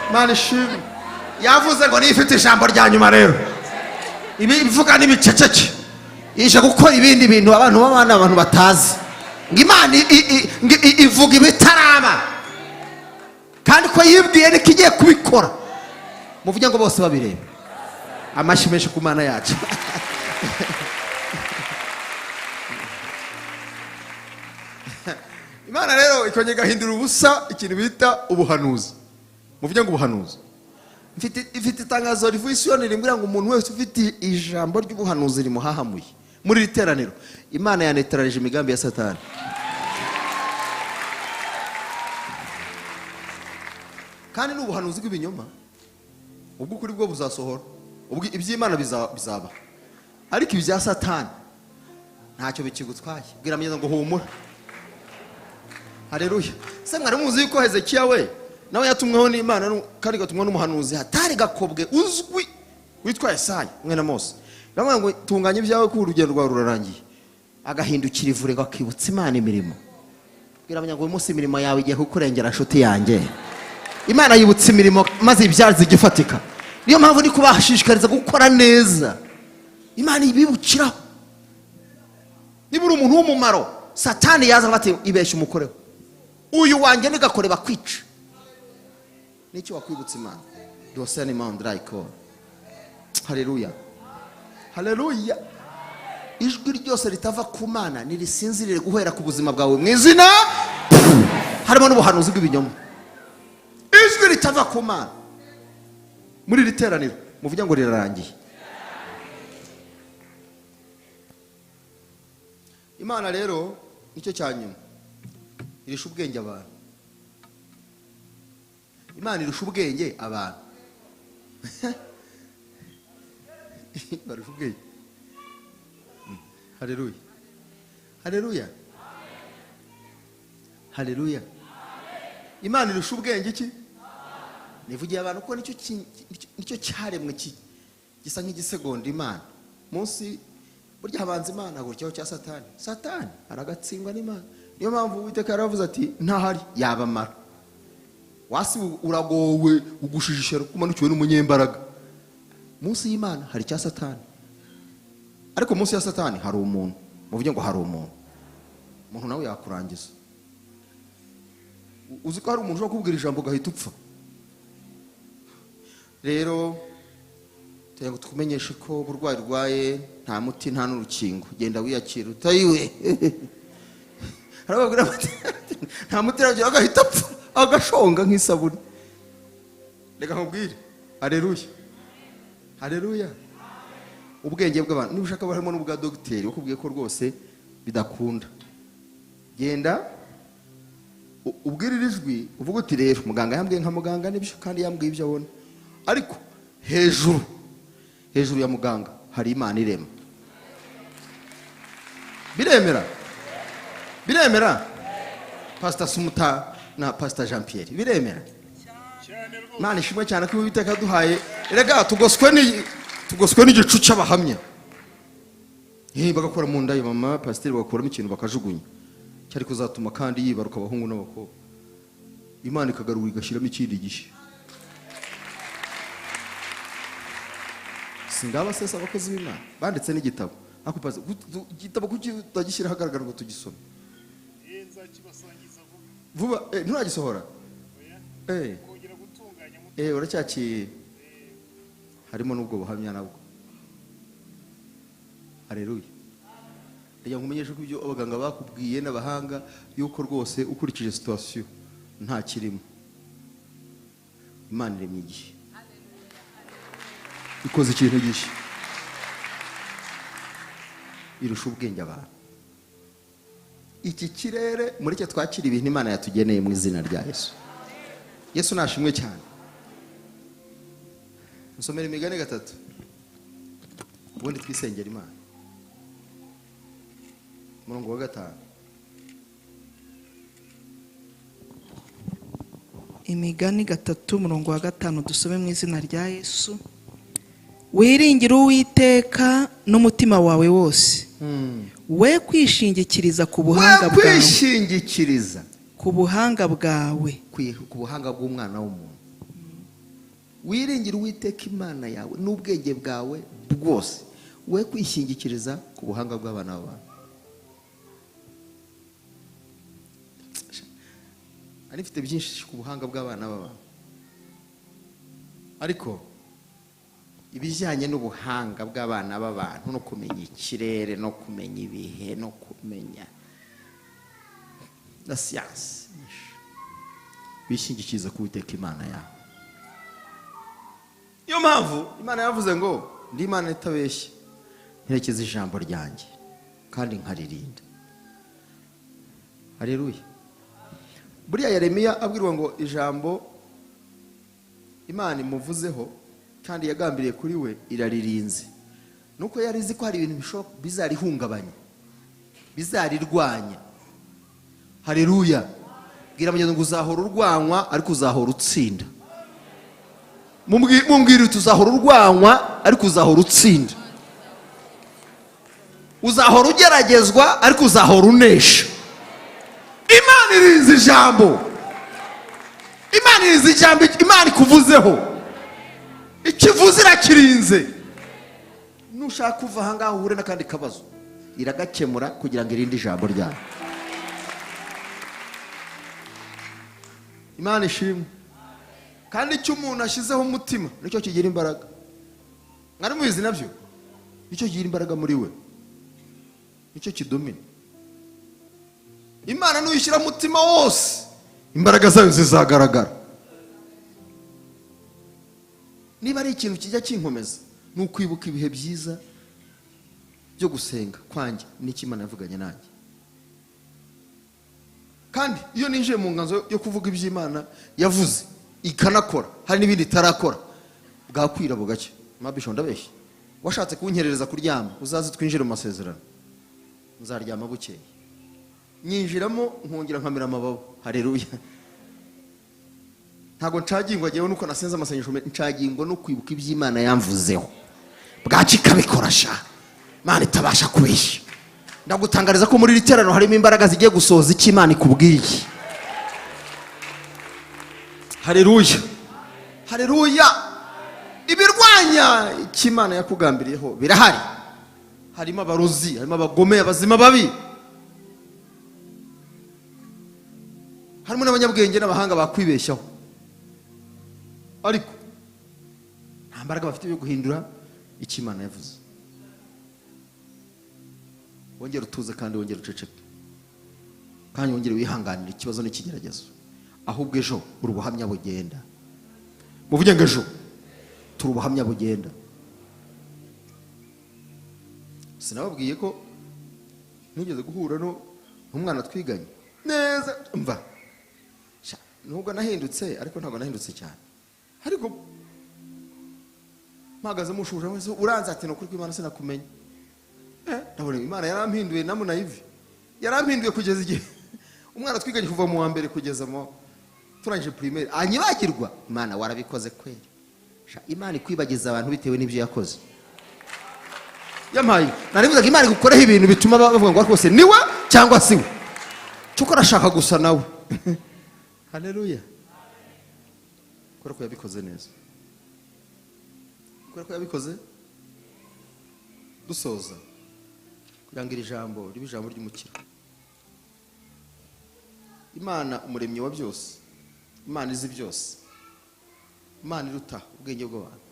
Imana ishimwe. Yavuze ngo nifite ijambo rya nyuma rero. Ibi bivuga n'ibiceceke. Ije gukora ibindi bintu abantu b'abana abantu batazi. Ngo Imana ivuga ibitarama. Kandi ko yibwiye niko igiye kubikora. Muvuge ngo bose babirebe. Amashyi menshi ku Mana yacu. Imana rero ikongera igahindura ubusa ikintu bita ubuhanuzi. Muvuge ngo ubuhanuzi. Ifite itangazo rivuye Siyoni rimbwira ngo umuntu wese ufite ijambo ry'ubuhanuzi rimuhahamuye. Muri iri teraniro Imana yanetralije imigambi ya Satani. Kandi n'ubuhanuzi bw'ibinyoma ubwo ukuri bwo buzasohora, ubwo iby'Imana bizaba, ariko ibya Satani ntacyo bikigutwaye. Bwira mugeza ngo humura. Haleluya. Se mwari muzi yuko Hezekiya we nawe yatumweho n'Imana kandi gatumwa n'umuhanuzi hatari gakobwe uzwi witwa Yesaya mwene Mose. Bamwe ngo tunganye ibyawe ku urugendo rwa rurarangiye, agahindukira ivure ngo akibutsa Imana imirimo. Bwira mugeza ngo uyu munsi imirimo yawe igiye kukurengera nshuti yanjye. Imana yibutsa imirimo maze ibyazi gifatika. Niyo mpamvu ni kubashishikariza gukora neza. Imana ibibukiraho. Niba uri umuntu w'umumaro Satani yaza bati ibeshya umukoreho. Uyu wanjye nigakore bakwica. Niki wakwibutsa Imana? Dosani mandraiko. Haleluya. Haleluya. Ijwi ryose ritava ku Mana nirisinzirire guhera ku buzima bwawe mu izina harimo n'ubuhanuzi bw'ibinyoma. Ijwi ritava ku Mana muri iri teraniro muvuge ngo rirarangiye. Imana rero nicyo cyanyuma irisha ubwenge abantu. Imana irusha ubwenge abantu. Barusha ubwenge. Haleluya. Haleluya. Haleluya. Imana irusha ubwenge iki? Nivugiye abantu ko nicyo cyaremwe gisa nk'igisegonda Imana. Munsi burya habanza Imana gutyaho cya Satani. Satani aragatsindwa n'Imana. Niyo mpamvu Uwiteka yaravuze ati ntahari yabamara. Wasi uragowe ugushishishera kumanukiwe n'umunyembaraga. Munsi y'Imana hari cya Satani. Ariko munsi ya Satani hari umuntu. Muvuge ngo hari umuntu. Umuntu nawe yakurangiza. Uzi ko hari umuntu ushobora kubwira ijambo gahita upfa. Rero ngo tukumenyeshe ko uburwayi rwaye nta muti nta n'urukingo. Genda wiyakira utayiwe. Harababwira bati nta muti rero agahita apfa agashonga nk'isabuni. Reka nkubwire. Haleluya. Haleluya. Ubwenge bw'abantu niba ushaka barimo n'ubwa dogiteri wakubwiye ko rwose bidakunda. Genda ubwirira ijwi uvuga uti rero muganga yambwiye nka muganga nibyo kandi yambwiye ibyo abona. Ariko hejuru ya muganga hari Imana irema. Biremera? Biremera? Pastor Sumuta na Pastor Jean Pierre biremera? Imana ishimwe cyane ko Uwiteka duhaye. Erega tugoswe n'igicu cy'abahamya. Bagakora mu nda ya mama pasiteri bagakuramo ikintu bakajugunya. Cyari kuzatuma kandi yibaruka abahungu n'abakobwa. Imana ikagarura igashyiramo ikindi gishya. Singaba sesa abakozi b'Imana banditse n'igitabo. Akupaza igitabo kuki utagishyira hagaragara ngo tugisome. Vuba nturagisohora. Kongera gutunganya uracyaki harimo n'ubwo buhamya nabwo. Haleluya. Reka nkumenyeshe ko ibyo abaganga bakubwiye n'abahanga yuko rwose ukurikije situation nta kirimo. Imana iremye igihe. Ikoze ikintu gishya. Irusha ubwenge abantu. Iki kirere muri cyo twakira ibintu Imana yatugeneye mu izina rya Yesu. Yesu nashimwe cyane. Musomera Imigani 3. Ubundi twisengera Imana. Murongo wa 5. Imigani 3:5 dusome mu izina rya Yesu. Wiringire Uwiteka n'umutima wawe wose. We kwishingikiriza ku buhanga bwawe. Kwishingikiriza Ku buhanga bwawe. Ku buhanga bw'umwana w'umuntu. Wiringire Uwiteka Imana yawe n'ubwenge bwawe bwose. We kwishingikiriza ku buhanga bw'abana b'abantu. Arifite byinshi ku buhanga bw'abana b'abantu. Ariko ibijyanye n'ubuhanga bw'abana b'abantu no kumenya ikirere no kumenya ibihe no kumenya na siyansi, bishingikiriza ku Uwiteka Imana yawe. Niyo mpamvu Imana yavuze ngo ndi Imana itabeshya, nterekeza ijambo ryanjye kandi nkaririnda. Haleluya. Buriya Yeremiya abwirwa ngo ijambo Imana imuvuzeho kandi yagambiriye kuri we iraririnze, nuko yarizi ko hari ibintu bizarihungabanya, bizarirwanya. Haleluya. Bwira mugenzi ngo uzahora urwanywa ariko uzahora utsinda. Mumbwire tuzahora urwanywa ariko uzahora utsinda. Uzahora ugeragezwa ariko uzahora unesha. Imana irinze ijambo. Imana irinze ijambo Imana ikuvuzeho. Ikivuze irakirinze. Nushaka kuva aha ngaho uhure n'akandi kabazo, iragakemura kugira ngo irinde ijambo ryayo. Imana ishimwe. Kandi icyo umuntu ashizeho umutima nicyo kigira imbaraga. Mwari mubizi nabyo? Nicyo kigira imbaraga muri we, nicyo kidomina. Imana nuyishyira umutima wose, imbaraga zayo zizagaragara. Niba ari ikintu kijya kinkomeza ni ukwibuka ibihe byiza byo gusenga kwanjye n'icyo Imana yavuganye nanjye. Kandi iyo ninjiye mu nganzo yo kuvuga iby'Imana yavuze ikanakora, hari n'ibindi itarakora, bwakwira bugacya. Mabisho ndabeshya. Washatse kunyerereza kuryama, uzaze twinjire mu masezerano, nzaryama bukeye. Nyinjiramo nkongera nkamera amababa. Haleluya. Ntago ncagingwa jewe nuko nasenze amasengesho, ncagingwa no kwibuka iby'Imana yamvuzeho. Bwaci kabikora sha. Imana itabasha kubeshya. Ndagutangariza ko muri literano harimo imbaraga zigiye gusoza icyo Imana ikubwiye. Haleluya. Haleluya. Ibirwanya icyo Imana yakugambiriyeho birahari. Harimo abarozi, harimo abagome, abazima babi. Harimo n'abanyabwenge n'abahanga bakwibeshyaho. Ariko nta mbaraga bafite yo guhindura icyo Imana yavuze. Wongera utuze kandi wongera uceceke. Kandi wongera wihanganira ikibazo n'ikigeragezo. Ahubwo ejo urubuhamya bugenda. Muvuge ngo ejo turubuhamya bugenda. Sinababwiye ko nigeze guhura n'umwana twiganye neza mva. Nubwo nahindutse ariko ntabwo nahindutse cyane. Ariko mpagaze mushuje wese uranze ati no kuri Imana sinakumenya. Ndabona Imana yarampinduye namuna ivi. Yarampinduye kugeza igihe umwana twiganye kuva mu wa mbere kugeza mu turangije primaire. Anyibagirwa. Imana warabikoze kweli. Imana ikwibagiza abantu bitewe n'ibyo yakoze. Yamaye. Narivuga Imana igukoreho ibintu bituma bavuga ngo rwose niwe cyangwa siwe. Cyuko arashaka gusa nawe. Haleluya. Kora ko yabikoze neza. Kora ko yabikoze dusoza. Kurangira ijambo ribe ijambo ry'umukiro. Imana umuremyi wa byose. Imana izi byose. Imana iruta ubwenge bw'abantu.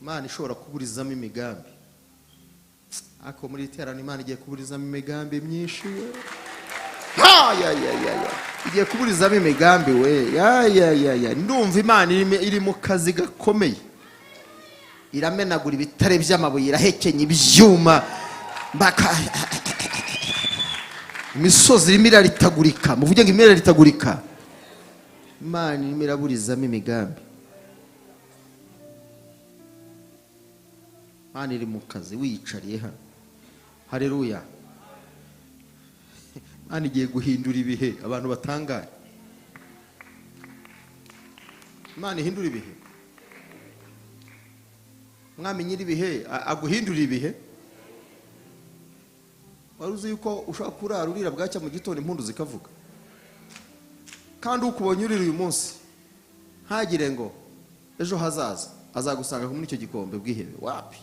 Imana ishobora kuburizamo imigambi. Ako muri iterano Imana igiye kuburizamo imigambi myinshi. Igiye kuburizamo imigambi we. Ndumva Imana iri mu kazi gakomeye. Iramenagura ibitare by'amabuye, irahekenya ibyuma. Imisozi irimo iraritagurika. Muvuge ngo imera ritagurika. Imana irimo iraburizamo imigambi. Imana iri mu kazi wiyicariye hano. Haleluya. Imana igiye guhindura ibihe abantu batangaye. Imana ihindura ibihe. Mwami nyiri ibihe aguhindura ibihe. Waruzi yuko ushaka kurara urira bwacya mu gitondo impundu zikavuga. Kandi ukubonye urira uyu munsi ntagire ngo ejo hazaza azagusanga muri icyo gikombe bwihebe. Wapi?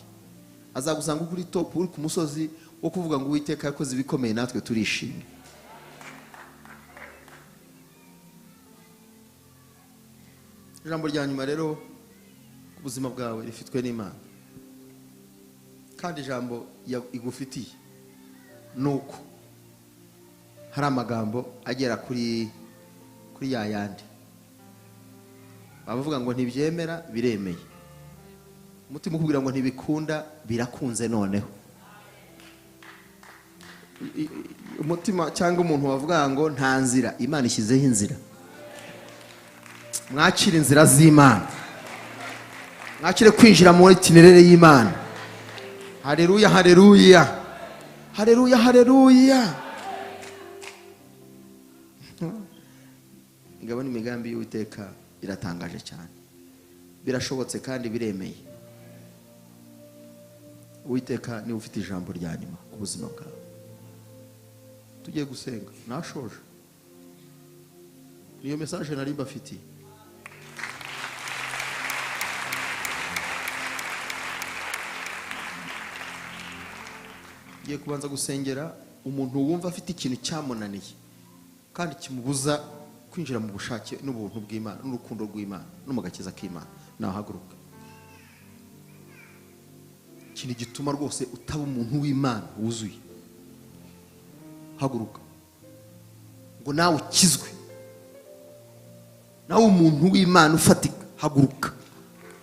Azagusanga kuri top uri ku musozi wo kuvuga ngo Uwiteka yakoze ibikomeye natwe turishimye. Ijambo rya nyuma rero ubuzima bwawe rifitwe n'Imana. Kandi ijambo igufitiye nuko hari amagambo agera kuri yayandi. Bavuga ngo ntibyemera biremeye. Umutima ukubwira ngo ntibikunda birakunze noneho. Umutima cyangwa umuntu wavuga ngo nta nzira, Imana ishyizeho inzira. Mwakire inzira z'Imana. Mwakire kwinjira mu itinerere y'Imana. Haleluya, haleluya. Haleluya, haleluya. Ngabona imigambi y'Uwiteka iratangaje cyane. Birashobotse kandi biremeye. Uwiteka ni ufite ijambo rya nyuma ku buzima bwawe. Tugiye gusenga. Nashoje. Niyo message nari mbafitiye. Ngiye kubanza gusengera umuntu wumva afite ikintu cyamunaniye kandi kimubuza kwinjira mu bushake n'ubuntu bw'Imana n'urukundo rw'Imana no mu gakiza k'Imana. Nahaguruka. Ikintu gituma rwose utaba umuntu w'Imana wuzuye. Haguruka ngo nawe ukizwe, nawe umuntu w'Imana ufatika. Haguruka.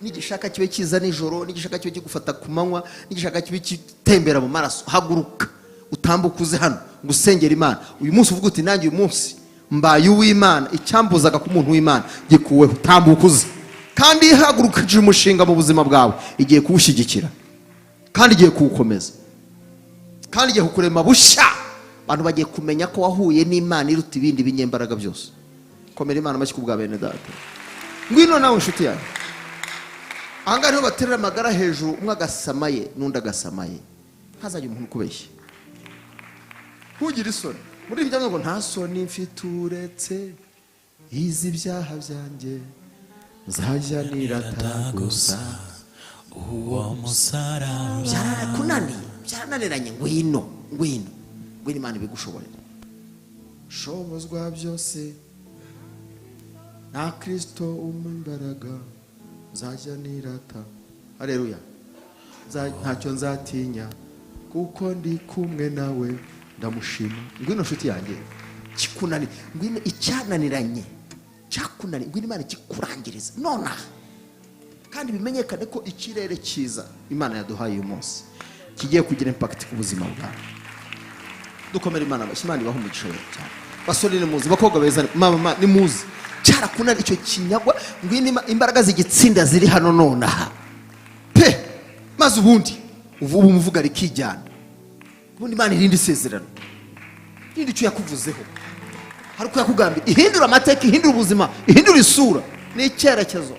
Nigishaka kibe kiza nijoro, nigishaka kibe kigufata ku manywa, nigishaka kibe kitembera mu maraso. Haguruka utambuka uze hano ngo usengere Imana. Uyu munsi uvuga uti nanjye uyu munsi mbaye uw'Imana, icyambuzaga ku muntu w'Imana gikuweho. Tambuka uze. Kandi hagurukije umushinga mu buzima bwawe igiye kuwushyigikira kandi igiye kuwukomeza kandi igiye kukurema bushya. Abantu bagiye kumenya ko wahuye n'Imana iruta ibindi binyembaraga byose. Komera Imana amashyi kubwa bene data. Ngwino nawe inshuti yanjye. Anga niho baterera amagara hejuru, umwe agasamaye n'undi agasamaye. Hazajya umuntu kubeshya. Kugira isoni. Muri ibyo ngo nta soni mfite uretse izi byaha byanjye. Nzajya nirata gusa uwo musaraba. Byarananiranye. Ngwino Imana ibigushoborera. Shobozwa byose na Kristo umumbaraga. Nzajya nirata. Haleluya. Ntacyo nzatinya kuko ndi kumwe nawe ndamushima. Ngwino nshuti yanjye. Kikunani. Ngwino icyananiranye. Cyakunani. Ngwino Imana kikurangiriza nona. Kandi bimenyekane ko ikirere cyiza Imana yaduhaye uyu munsi kigiye kugira impact ku buzima bwawe. Dukomere Imana amashyi. Imana ibahe umugisha cyane. Basore ni muzi, bakobwa beza mama ni muzi. Cyarakunani icyo kinyagwa. Ngwino imbaraga zigitsinda ziri hano nonaha. Pe maze ubundi umuvuga rikijyana. Ubundi Imana irindi sezerano. Irindi cyo yakuvuzeho. Hari ko yakugambira ihindura amateka, ihindura ubuzima, ihindura isura. Ni icyerekezo.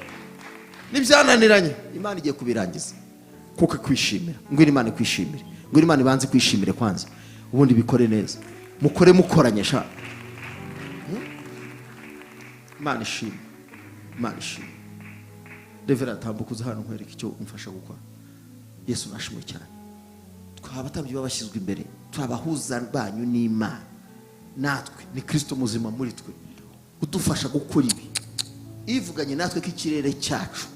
Nibyananiranye Imana igiye kubirangiza kuko kwishimira. Ngwino Imana kwishimire. Ngwino Imana ibanze kwishimire kwanza, ubundi bikore neza. Mukore mukoranye sha. Imana ishimwe. Imana ishimwe. Revera tambukuza hano nkwereka icyo umfasha gukora. Yesu nashimwe cyane. Twabatambye babashyizwe imbere, twabahuza banyu n'Imana. Natwe ni Kristo muzima muri twe udufasha gukora ibi. Ivuganye natwe ko ikirere cyacu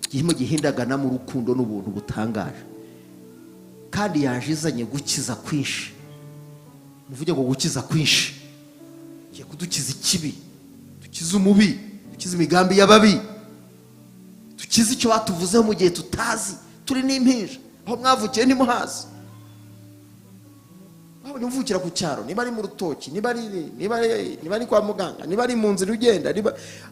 gihimo gihindagana mu rukundo n'ubuntu butangaje. Kandi yajizanye gukiza kwinshi. Muvuge ngo gukiza kwinshi. Kiye kudukiza ikibi, dukiza umubi, dukiza imigambi y'ababi, dukiza icyo batuvuzeho mu gihe tutazi. Turi n'impinja aho mwavukiye ntimuhazi. Wabonye mvukira ku cyaro, niba ari mu rutoki, niba ari kwa muganga, niba ari mu nzira ugenda,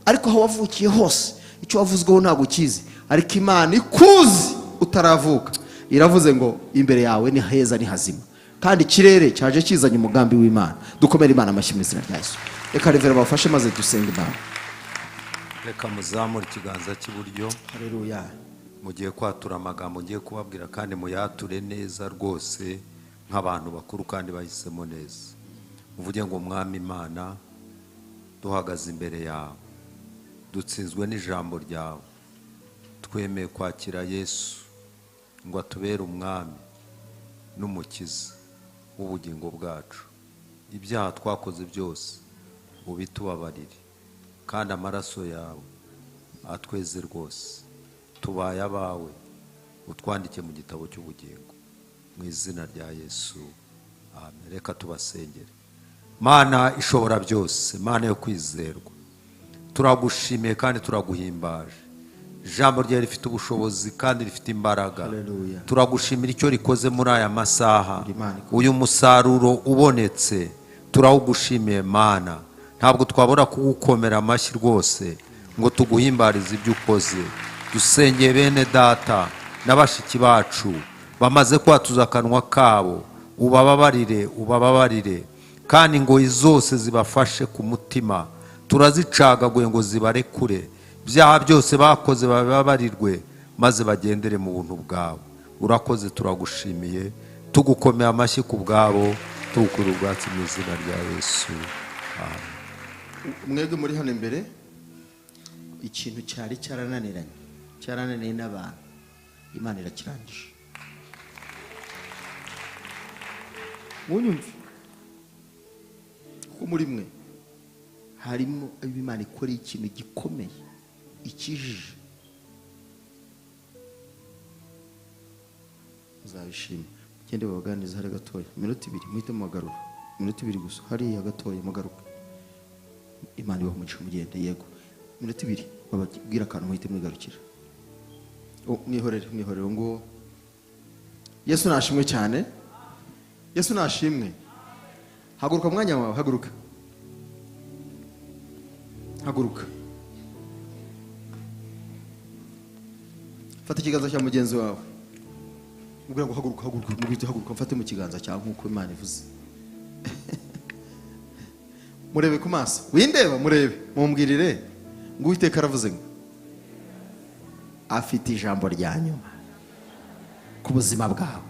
ariko aho wavukiye hose icyo wavuzweho ntabwo ukizi. Ariko Imana ikuzi utaravuka iravuze ngo imbere yawe ni heza ni hazima. kandi ikirere cyaje kizanye umugambi w'Imana. Dukomere Imana amashyi mu izina rya Yesu. Reka revera bafashe maze dusenga Imana. Reka muzamure ikiganza cy'iburyo. Haleluya. Mugiye kwatura amagambo ngiye kubabwira kandi muyature neza rwose nk'abantu bakuru kandi bahisemo neza. Uvuge ngo Mwami Imana, duhagaze imbere yawe, dutsinzwe n'ijambo ryawe, twemeye kwakira Yesu ngo atubere umwami n'umukiza w'ubugingo bwacu. Ibyaha twakoze byose ubitubabarire, kandi amaraso yawe atweze rwose. Tubaye abawe, utwandike mu gitabo cy'ubugingo, mu izina rya Yesu, amen. Reka tubasengere. Mana ishobora byose, Mana yo kwizerwa, turagushimiye kandi turaguhimbaje. Ijambo ryawe rifite ubushobozi kandi rifite imbaraga. Haleluya. Turagushimira icyo rikoze muri aya masaha, uyu musaruro ubonetse turawugushimiye Mana. Ntabwo twabura kugukomera amashyi rwose ngo tuguhimbarize ibyo ukoze. Dusengeye bene data n'abashiki bacu bamaze kwatuza akanwa kabo, ubababarire kandi ingoyi zose zibafashe ku mutima, turazicagaguye ngo zibarekure. Ibyaha byose bakoze bababarirwe, maze bagendere mu buntu bwawe. Urakoze, turagushimiye, tugukomeye amashyi ku bwabo, tugukura ubwatsi mu izina rya Yesu, amen. Mwebwe muri hano imbere, ikintu cyari cyarananiye n'abantu, Imana irakirangije. Munyumve ko muri mwe harimo Imana ikora ikintu gikomeye, ikijije. Uzabishima. Gende babaganiza hari gatoya, minota 2 muhite mugarura, minota 2 gusa, hariya gatoya mugaruka. Imana ibaho umugisha mugende. Yego, minota 2 bababwira akantu muhite mwigarukira. Mwihorere ngo Yesu nashimwe cyane. Yesu nashimwe. Haguruka mwanya wawe, haguruka. Fata ikiganza cya mugenzi wawe, mubwira ngo haguruka, mfate mu kiganza cyawe nk'uko Imana ivuze. Murebe ku maso, windeba murebe, mumbwirire ngo Uwiteka aravuze ngo afite ijambo rya nyuma ku buzima bwawe.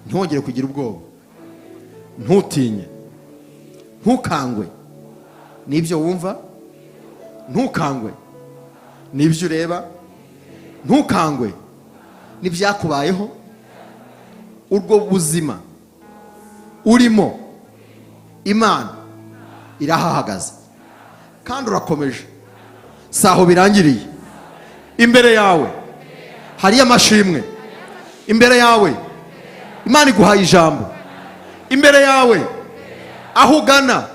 Ntongere kugira ubwoba, ntutinye, ntukangwe n'ibyo wumva, ntukangwe n'ibyo ureba, ntukangwe n'ibyakubayeho. Urwo buzima urimo, Imana irahahagaze kandi urakomeje. Saho birangiriye. Imbere yawe hari amashimwe, imbere yawe Imana iguhaye ijambo, imbere yawe aho ugana,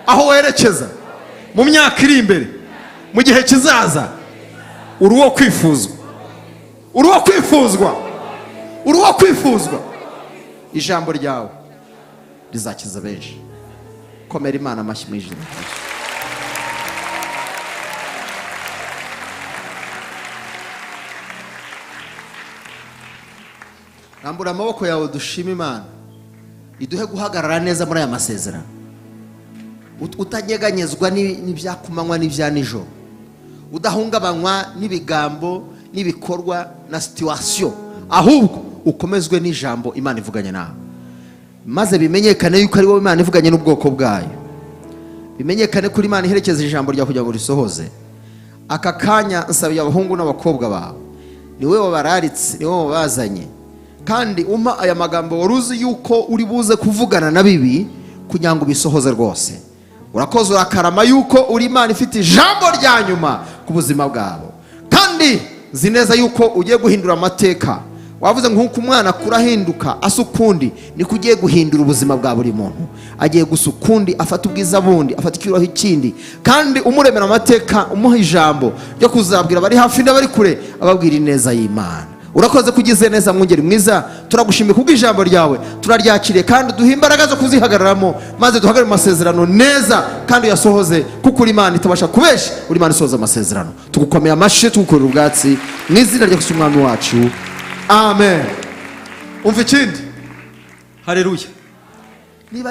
aho werekeza mu myaka iri imbere, mu gihe kizaza, uri uwo kwifuzwa. Ijambo ryawe rizakiza benshi. Komera Imana amashyi mu ijuru. Rambura amaboko yawe dushima Imana iduhe guhagarara neza muri aya masezerano, utanyeganyezwa n'ibyakumanywa n'ibya nijoro, udahungabanywa n'ibigambo n'ibikorwa na situation, ahubwo ukomezwe n'ijambo Imana ivuganye nawe, maze bimenyekane yuko ari wowe Imana ivuganye n'ubwoko bwayo. Bimenyekane kuri Imana iherekeza ijambo rya kugira ngo risohoze. Aka kanya nsabiye abahungu n'abakobwa bawe, ni wowe wabararitse, ni wowe wabazanye, kandi umpa aya magambo waruzi yuko uri buze kuvugana na bibi kugira ngo bisohoze rwose. Urakoze, urakarama yuko uri Imana ifite ijambo rya nyuma ku buzima bwabo, kandi nzi neza yuko ugiye guhindura amateka. Wavuze nk'uko umwana akura ahinduka asa ukundi, niko ugiye guhindura ubuzima bwa buri muntu. Agiye gusa ukundi, afata ubwiza bundi, afata ikiroho ikindi, kandi umuremera amateka, umuha ijambo ryo kuzabwira bari hafi n'abari kure, ababwira ineza y'Imana. Urakoze kugize neza mwungeri mwiza, turagushimiye kubw'ijambo ryawe, turaryakiriye kandi duhe imbaraga zo kuzihagararamo, maze duhagarare mu masezerano neza kandi yasohoze, kuko uri Imana itabasha kubesha, uri Imana isohoza amasezerano. Tugukomeye amashyi, tugukorera ubwatsi mu izina rya Yesu umwami wacu, amen. Umva ikindi, hareruya niba ari